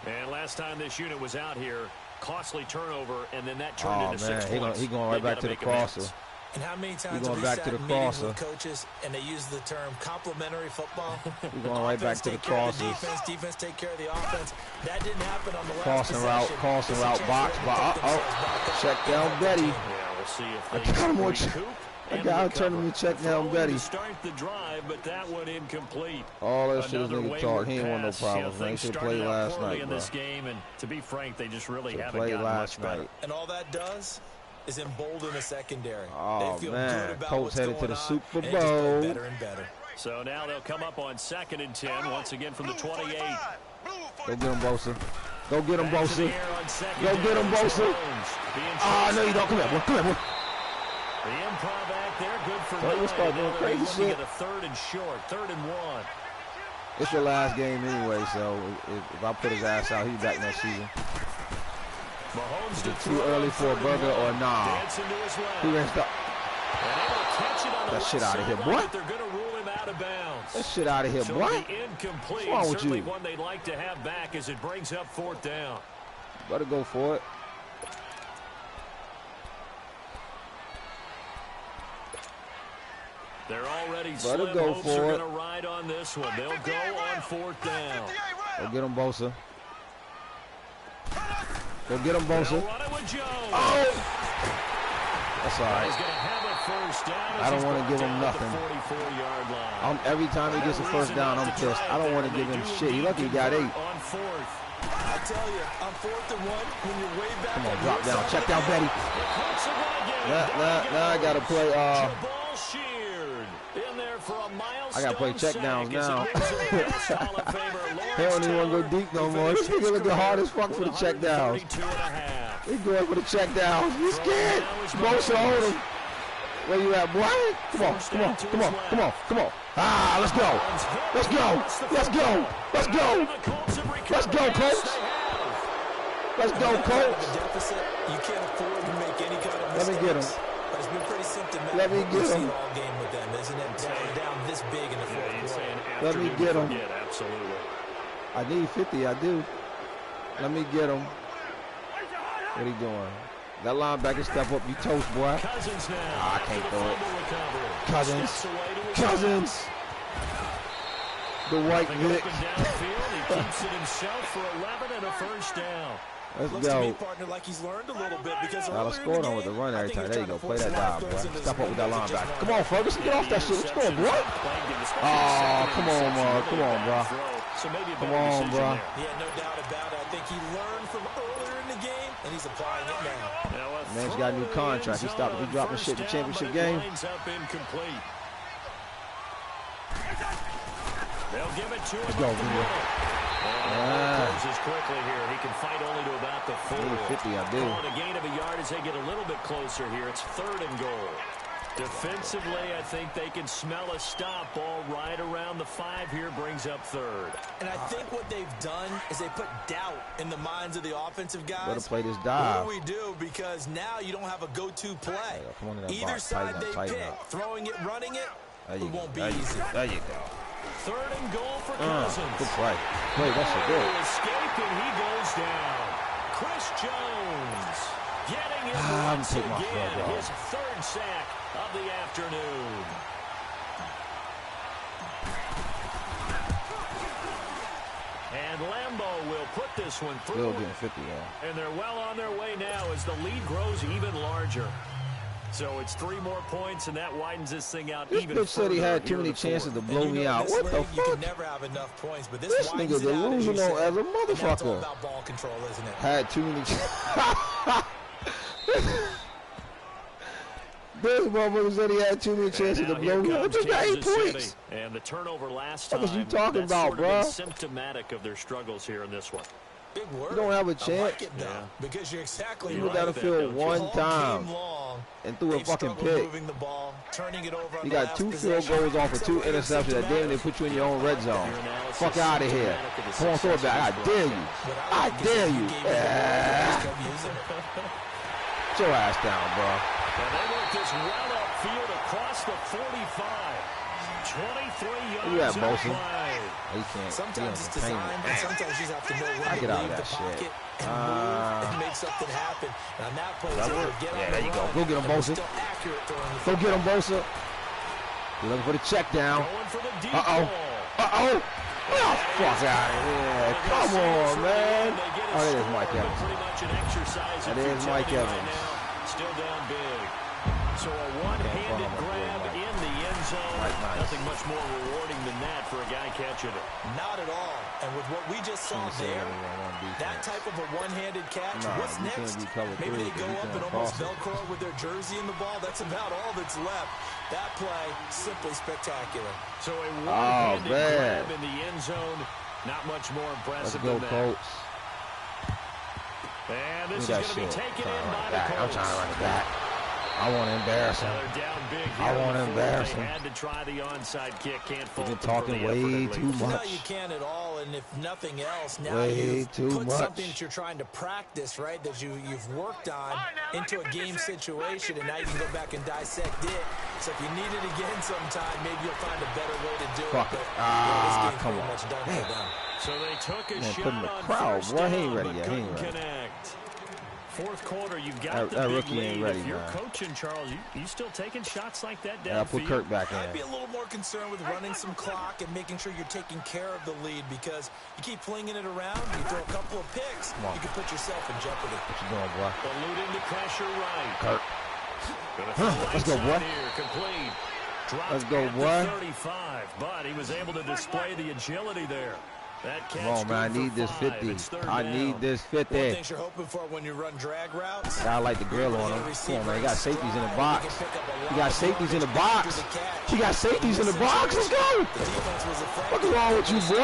A: And last time this unit was out here, costly turnover, and then that turned into 6 points.
D: He going right back to the crosser.
B: And how many times
D: going back to the crosser
B: with coaches and they use the term complementary football?
D: He's going right back to the crosses.
B: Defense take care of the offense. That didn't happen on the last possession.
D: Crossing route, box. Check down Betty.
A: Yeah, we'll see if
D: I got him on. I got to turn him to check down Betty.
A: Start the drive, but that one incomplete.
D: All that shit is nigga talk. He ain't want no problems, man. He should have played last night,
A: in
D: bro.
A: this game, and to be frank, they just really haven't
D: gotten
A: much better.
B: And all that does is embolden the secondary.
D: Oh,
B: they feel
D: man.
B: good about
D: Colts
B: what's
D: headed to
B: going
D: the
B: on,
D: Super
B: and it just
D: Bowl.
B: got better and better.
A: So now they'll come up on 2nd and 10, once again from the 28.
D: Go get him, Bosa. Go get him, Bosa. Go get him, Bosa. No, you don't. Come here, boy. Come here, boy.
A: The improv act there, good for
D: so you start doing crazy shit.
A: A 3rd and short, 3rd and 1.
D: It's the last game anyway, so if I put his ass out, he's back next season.
A: Mahomes
D: is it too early for a burger or nah? He ran stop. That shit out of here, boy.
A: They're going to rule him out of bounds.
D: That shit out of here, boy.
A: Incomplete.
D: What's wrong with you?
A: One they'd like to have back as it brings up 4th down.
D: Better go for it.
A: They're already
D: Better go for it.
A: Going to ride on this one. They'll go on 4th down.
D: Go get him, Bosa. Go get him, Bosa. Oh! That's all right. I don't want to give him nothing. Every time he gets a first down, I'm pissed. I don't want to give him shit. He lucky he got 8.
B: I tell you, on 4th and 1, when you're way back.
D: Come on, drop down. Check down Betty. Now I got to play. I got to play check downs now. He don't even want to go deep no more. This nigga looking hard as fuck for the check downs. He's going for the check downs. He's scared. Bosa, hold him. Where you at, boy? Come on. Let's go. Let's go, Coach. Let's go, Coach.
B: You can't afford to make any kind of
D: Let me get him.
B: But it's been pretty symptomatic.
D: Let me get him.
B: All game with them, isn't it? Down this big in the 4th quarter.
D: Let me get him.
A: Absolutely.
D: I need 50. I do. Let me get him. What are you doing? That linebacker step up. You toast, boy.
A: Cousins now.
D: I can't throw it. Cousins. The white Vic.
A: He keeps it himself for 11 and a first down.
D: Let's
B: Looks
D: go.
B: to me, partner, like he's learned a little bit because
D: I scored on with the run every time. There you go. Play that dive, boy. Step up with that linebacker. Come on, Ferguson. Get off that shit. What's going, boy? Oh, come on, bro.
A: So so maybe a
D: Come
A: better
D: on,
A: decision
D: bro.
A: there.
B: Yeah, no doubt about it. I think he learned from earlier in the game, and he's applying it now.
A: Now a
D: Man's got a new
A: throw
D: contract. He
A: in
D: stopped
A: zone,
D: dropping
A: first
D: shit in the
A: down,
D: championship
A: but it
D: game.
A: winds up incomplete. They'll give it to him.
D: Let's go, Junior.
A: Closes quickly here. He can fight only to about the 4.
D: 50, I do.
A: Calling a gain of a yard as they get a little bit closer here. It's 3rd and goal. Defensively, I think they can smell a stop. Ball right around the 5 here, brings up 3rd.
B: And I think what they've done is they put doubt in the minds of the offensive guys.
D: Better play this dive.
B: What do we do? Because now you don't have a go-to play.
D: Come on in that
B: Either
D: box.
B: side
D: Tighten up,
B: they
D: tighten
B: pick,
D: up.
B: throwing it, running it,
D: There
B: it
D: you go.
B: won't be
D: There you
B: easy.
D: go. There you go.
A: 3rd and goal for Cousins.
D: Good play. Wait, that's so good.
A: Escape, and he goes down. Chris Jones getting his
D: I'm
A: once
D: taking my
A: again.
D: foot off.
A: His 3rd sack of the afternoon. And Lambeau will put this one through.
D: Still getting 50, yeah.
A: And they're well on their way now as the lead grows even larger. So it's 3 more points, and that widens this thing out
D: This
A: even
D: bitch said he
A: further
D: had too
A: here
D: many
A: in the
D: chances to
A: fourth.
D: blow
B: And
D: me
B: in
D: out.
B: this
D: What the
B: league, you can
D: fuck?
B: never have enough points, but this
D: This
B: widens
D: nigga's
B: it out, as you
D: delusional
B: said.
D: as a
B: And that's all
D: motherfucker.
B: about ball control, isn't it?
D: Had too many chances. This motherfucker said he had too many chances to
A: Now
D: blow me
A: here
D: out.
A: comes
D: Just got 8
A: Kansas City.
D: points.
A: And the turnover last
D: What
A: time,
D: was you talking
A: that's
D: about,
A: sort of been
D: bro?
A: symptomatic of their struggles here in this one.
B: Big word.
D: You don't have a
B: I
D: chance.
B: like it, though, because you're exactly
D: You
B: right.
D: got to
A: that,
D: field
A: don't you?
D: one
B: All
D: time
B: game long,
D: and threw a
B: they've
D: fucking
B: struggled
D: pick.
B: moving the ball, turning it over on
D: You
B: the
D: got
B: last
D: 2 field
B: possession.
D: goals off of 2
B: So it's
D: interceptions. That damn they put you in your own red zone.
A: Your analysis
D: Fuck out of here.
A: symptomatic of the
D: Come on, throw it
A: success
D: back.
A: of
D: I
A: this
D: dare
A: run.
D: you.
B: What
D: I
B: like is
D: dare
B: that
D: you.
B: gave him the ball, just kept using it.
D: Get your ass down, bro.
A: And they work this well upfield across the 45. 23 yards.
D: you at,
A: out
D: Bosa?
A: wide.
D: He can't.
B: Sometimes it's
D: he don't
B: designed,
D: contain
B: and
D: it.
B: sometimes you just have to know when
D: I
B: to
D: get out of
B: leave the
D: that shit.
B: pocket and move and make something happen. And on that play,
D: That
B: it's able
D: work?
B: to get
D: Yeah,
B: on
D: there
B: the
D: you go.
B: run,
D: Go get him,
B: and
D: Bosa.
B: still accurate throwing the
D: Go get him, Bosa. You're looking for the check down.
A: Going for the deep
D: Uh-oh.
A: ball.
D: Uh-oh. Oh, fuck out of here. Come on, man. Oh, that is Mike Evans.
A: Pretty much an exercise in
D: That is Mike
A: futility
D: Evans.
A: right now. Still down big. So a one-handed grab in the end zone.
D: Nice.
A: Nothing much more rewarding than that for a guy catching it.
B: Not at all. And with what we just saw there, that type of a one-handed catch,
D: Nah,
B: what's
D: you can't
B: next?
D: be covered
B: Maybe
D: three,
B: they go
D: but you
B: up
D: can't
B: and almost
D: cross it.
B: Velcro with their jersey in the ball. That's about all that's left. That play, simply spectacular.
A: So a one-handed
D: man.
A: grab in the end zone. Not much more
D: Let's
A: impressive
D: go,
A: than that.
D: Colts.
A: And this is
D: Give me
A: going
D: that
A: to be
D: shit.
A: taken
D: I'm
A: in by
D: trying to run it
A: the
D: back. I'm
A: Colts.
D: trying to run it back. I want to embarrass
A: Now
D: him.
A: they're down big
D: I
A: here.
D: wanna
A: in the fourth.
D: embarrass
A: They
D: him.
A: had to try the onside kick. Can't fault
D: You've been
A: them for
D: talking
A: the
D: way
A: effort, at
D: too
A: least.
B: No,
D: much.
B: you can't at all, and if nothing else, now
D: Way
B: you've
D: too
B: put
D: much.
B: something that you're trying to practice, right, that you've worked on into a game situation, and now you can go back and dissect it. So if you need it again sometime, maybe you'll find a better way to do
D: Fuck
B: it.
D: it.
B: But, this game's
D: Come
B: pretty
D: on.
B: much done for them.
A: So they took a
D: Man,
A: shot
D: put in the
A: on
D: crowd,
A: first
D: boy.
A: down,
D: He ain't ready
A: but
D: yet. He ain't
A: couldn't
D: ready.
A: connect. Fourth quarter, you've got
D: That
A: the big
D: rookie ain't
A: lead.
D: ready,
A: If you're
D: man.
A: coaching, Charles, you still taking shots like that
D: Yeah, I put
A: downfield?
D: Kirk back
B: I'd be
D: in.
B: a little more concerned with running some clock and making sure you're taking care of the lead, because you keep flinging it around, you throw a couple of picks,
D: Come on.
B: you can put yourself in jeopardy.
D: What you doing, boy?
A: Eluding the pressure right.
D: Kirk.
A: Gonna
D: Huh,
A: throw
D: let's go,
A: inside
D: boy.
A: Here, complete. Dropped
D: Let's go,
A: at the
D: boy.
A: 35, but he was able to display the agility there. That catch
D: Come on, man. I
A: good for
D: need this
A: 5.
D: 50.
A: It's third
D: I
A: down.
D: need this
B: One
D: 50.
B: thing you're hoping for when you run drag routes.
D: I like the grill on him. Come on, man. He got safeties in the box. He got safeties in the box. He got safeties in the box. Let's go.
B: The defense was afraid.
D: What's wrong with you, boy?
B: Before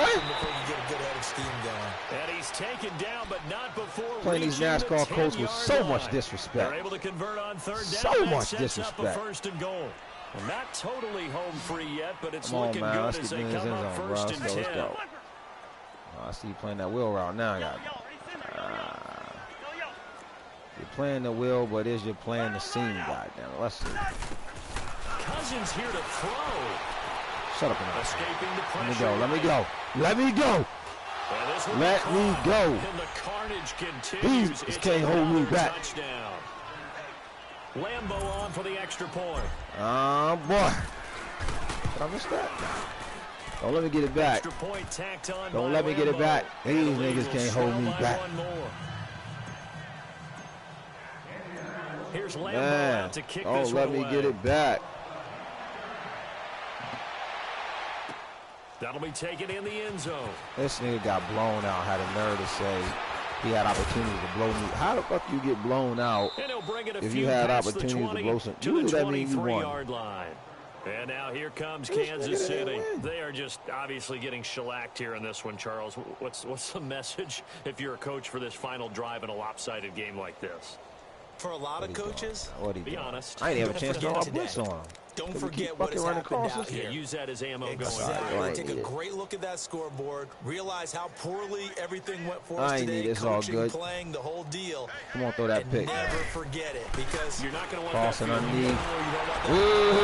B: you get a good head of steam going.
A: And he's taken down, but not before
D: Playing these
A: reaching the
D: NASCAR Colts with
A: 10-yard
D: so much
A: line.
D: disrespect.
A: They're able to convert on third down.
D: So
A: That
D: much
A: sets up a
D: disrespect.
A: first and goal. Well, not totally home free yet, but it's
D: Come on,
A: looking
D: man.
A: good
D: Let's
A: as
D: get
A: they
D: in this
A: come
D: end
A: up
D: zone, bro.
A: first
D: Let's
A: and
D: go.
A: 10.
D: Let's go. Oh, I see you playing that wheel route now. You're playing the wheel, but is you're playing the seam, goddamn it. Let's see.
A: Cousins here to throw.
D: Shut up and
A: Escaping the
D: let me
A: pressure.
D: go. Let me go. Let me go.
A: Well, this will be
D: Let
A: caught,
D: me go.
A: And the carnage continues.
D: These
A: It's
D: can't hold me
A: another
D: back.
A: touchdown. Lambeau on for the extra point.
D: Boy. Did I miss that? Don't let me get it back.
A: Extra point tacked on
D: Don't
A: by
D: let me get it
A: Lambeau.
D: back.
A: And
D: These
A: the lead
D: niggas
A: will
D: can't hold
A: trail
D: me
A: by
D: back.
A: one more. Here's Lambeau
D: Man,
A: out to kick
D: don't
A: this
D: let
A: one
D: me
A: away.
D: get it back.
A: That'll be taken in the end zone.
D: This nigga got blown out. Had a nerve to say he had opportunity to blow me. How the fuck you get blown out
A: And he'll bring it a
D: if
A: few
D: you had
A: past
D: opportunity
A: the 20
D: to blow some?
A: to the
D: Usually that means you won.
A: 23-yard line. And now here comes Kansas City. They are just obviously getting shellacked here in this one, Charles. What's the message if you're a coach for this final drive in a lopsided game like this?
B: For a lot of coaches,
A: be honest.
D: I ain't have a chance to throw a blitz on him.
B: Don't forget what has happened out here.
A: Use that as ammo
B: Exactly.
A: going.
B: Take a great look at that scoreboard. Realize how poorly everying went for us
D: I ain't
B: today.
D: need this all
B: Coaching,
D: good.
B: playing, the whole deal.
D: Come on, throw that pick.
B: Never forget it because
A: You're not going to want
D: Crossing
A: that
D: underneath.
B: Ooh.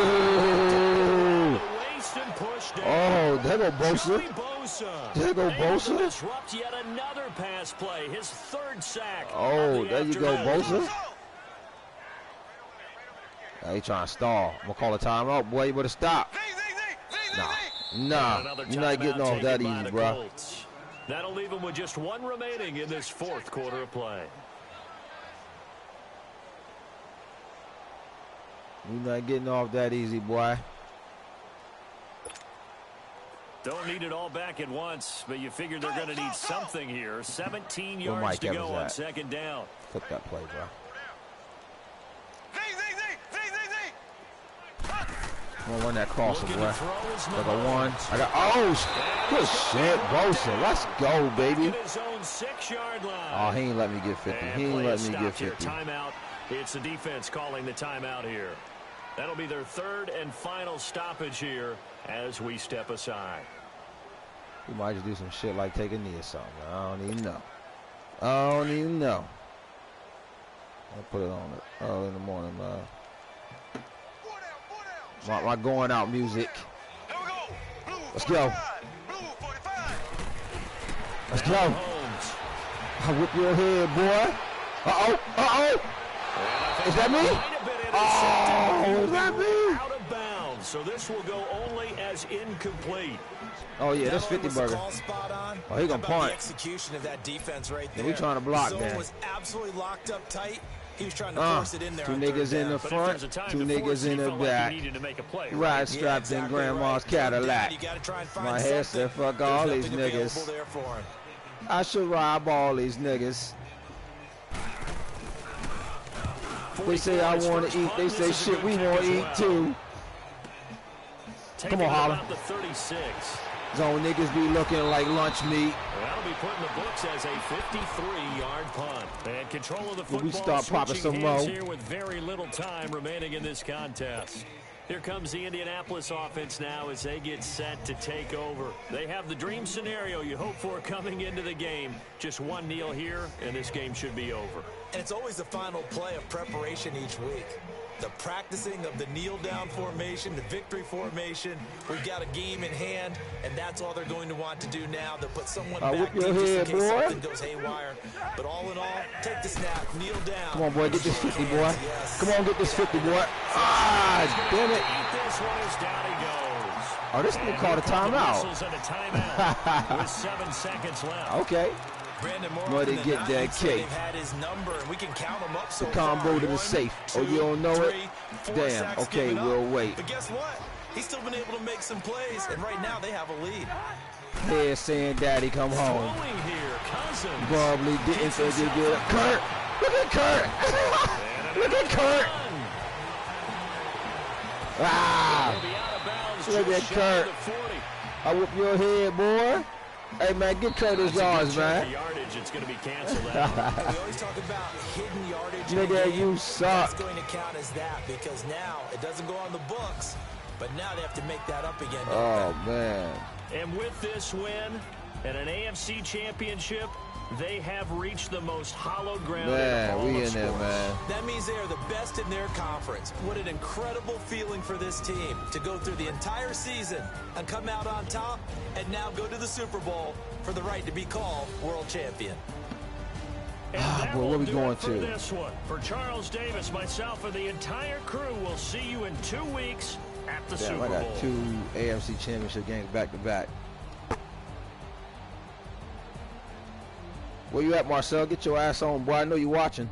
D: Oh, there go Bosa. There go Bosa.
A: Disrupt yet another pass play. His third sack.
D: Oh, there you go, Bosa. He trying to stall. I'm going to call a timeout. Boy, you better stop. Nah, you're not getting off that easy, bro.
A: That'll leave him with just one remaining in this fourth quarter of play.
D: You're not getting off that easy, boy.
A: Don't need it all back at once, but you figure they're going to need something here. 17 yards to go on second down.
D: Flip that play, bro. I'm going to run that crosser, boy. Like a one. I got, oh, good shit, Bosa. Let's go, baby. Oh, he ain't let me get 50. He ain't let me get 50.
A: Timeout. It's the defense calling the timeout here. That'll be their third and final stoppage here as we step aside.
D: We might just do some shit like take a knee or something. I don't even know. I don't even know. I'll put it on early in the morning, man. My going out music. Let's go. Let's go. I'll whip your head, boy. Uh-oh. Uh-oh. Is that me? Oh, is that me?
A: Out of bounds, so this will go only as incomplete.
D: Oh, yeah, that's 50 burger. Oh, he gonna punt.
B: The execution of that defense right there.
D: Yeah, we trying to block,
B: Zone
D: man.
B: was absolutely locked up tight. He was trying to force it in there.
D: Two niggas in the front, two niggas in the back. Ride strapped in grandma's Cadillac. My hair said, fuck all these niggas. I should rob all these niggas. They say I want to eat. They say shit, we want to eat too. Come on, Holler. Zone niggas be looking like lunch meat.
A: That'll be put in the books as a 53-yard punt. And control of the football.
D: We start popping some more
A: here with very little time remaining in this contest. Here comes the Indianapolis offense now as they get set to take over. They have the dream scenario you hope for coming into the game. Just one kneel here, and this game should be over.
B: And it's always the final play of preparation each week. The practicing of the kneel-down formation, the victory formation. We've got a game in hand, and that's all they're going to want to do now. They'll put someone back deep just in case something goes haywire. But all in all, take the snap, kneel down.
D: Come on, boy, get this 50, boy. Come on, get this 50, boy. Ah, damn it. Oh, this nigga called a timeout.
A: With 7 seconds left.
D: Okay. But they get that cake. The combo to the safe. Oh, you don't know it? Damn. Okay, we'll wait.
B: But guess what? He's still been able to make some plays, and right now they have a lead.
D: Head saying, Daddy, come home. Bubbly didn't think you get it. Kurt! Look at Kurt! Look at Kurt! Ah! Look at Kurt. I whoop your head, boy. Hey, man, get Kurt his yards, man.
A: It's going to be canceled
B: We always talk about hidden yardage.
D: Nigga, you suck.
B: It's going to count as that because now it doesn't go on the books, but now they have to make that up again.
D: Oh, man.
A: And with this win and an AFC Championship, they have reached the most hallowed ground in all of sports.
D: Man.
B: That means they are the best in their conference. What an incredible feeling for this team to go through the entire season and come out on top and now go to the Super Bowl for the right to be called world champion.
A: Boy, where are we going to? This one. For Charles Davis, myself, and the entire crew, will see you in 2 weeks at the Super Bowl.
D: I got 2 AFC Championship games back to back. Where you at, Marcel? Get your ass on, boy. I know you watching.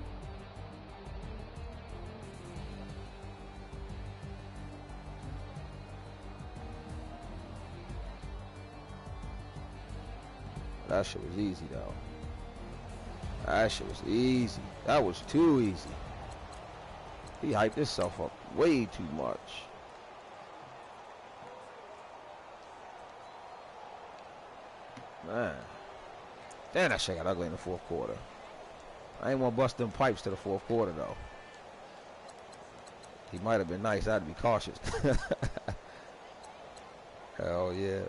D: That shit was easy, though. That shit was easy. That was too easy. He hyped himself up way too much. Man. Damn, that shit got ugly in the fourth quarter. I ain't want to bust them pipes to the fourth quarter, though. He might have been nice. I had to be cautious. Hell yeah.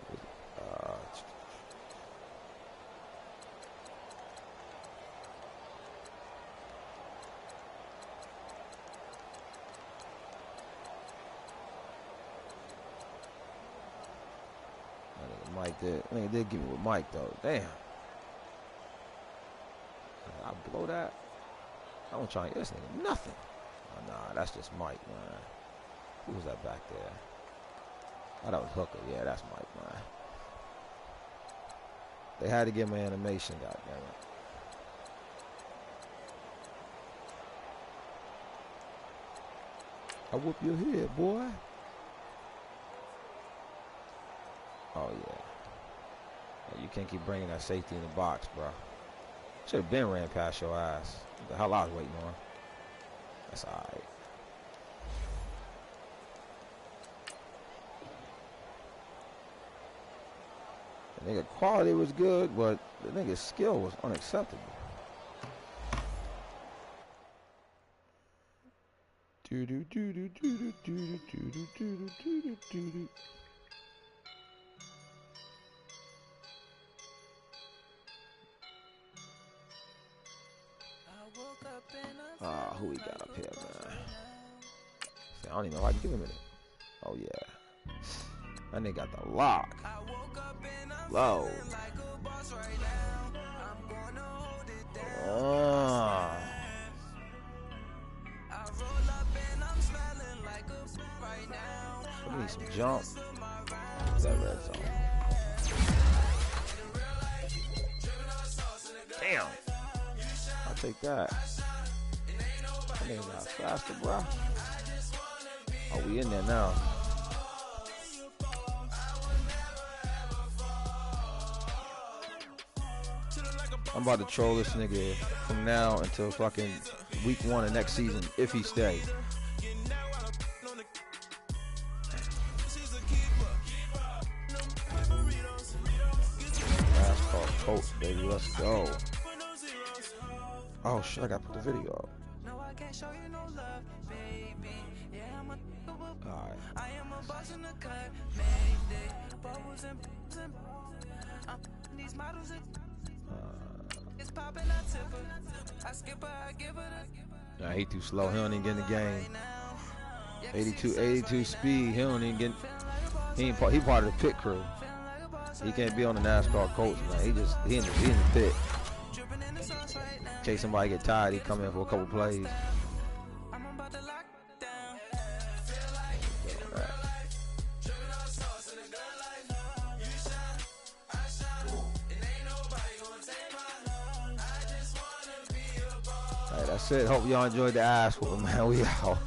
D: Mike did. I think he did give me with Mike, though. Damn. I blow that. I don't try to get this nigga nothing. Oh, nah, that's just Mike, man. Who was that back there? Oh, that was Hooker. Yeah, that's Mike, man. They had to give him an animation, goddammit. I whoop your head, boy. Oh, yeah. You can't keep bringing that safety in the box, bro. Should have been ran past your ass. What the hell I was waiting on. That's all right. The nigga quality was good, but the nigga's skill was unacceptable. Who we got up here, man? See, I don't even know if I can give him a minute. Oh, yeah. That nigga got the lock. Low. I need some jump. That red zone. Damn. I'll take that. That nigga got faster, bro. Oh, we in there now. I'm about to troll this nigga from now until fucking week 1 of next season, if he stays. That's called Colts, baby. Let's go. Oh shit, I gotta put the video up. Alright. Nah, he too slow. He don't even get in the game. 82 speed. He don't even get. He part of the pit crew. He can't be on the NASCAR coach, man. He in the pit. In case somebody get tired, he come in for a couple plays. That's it. Hope y'all enjoyed the ass whooping, man. We out.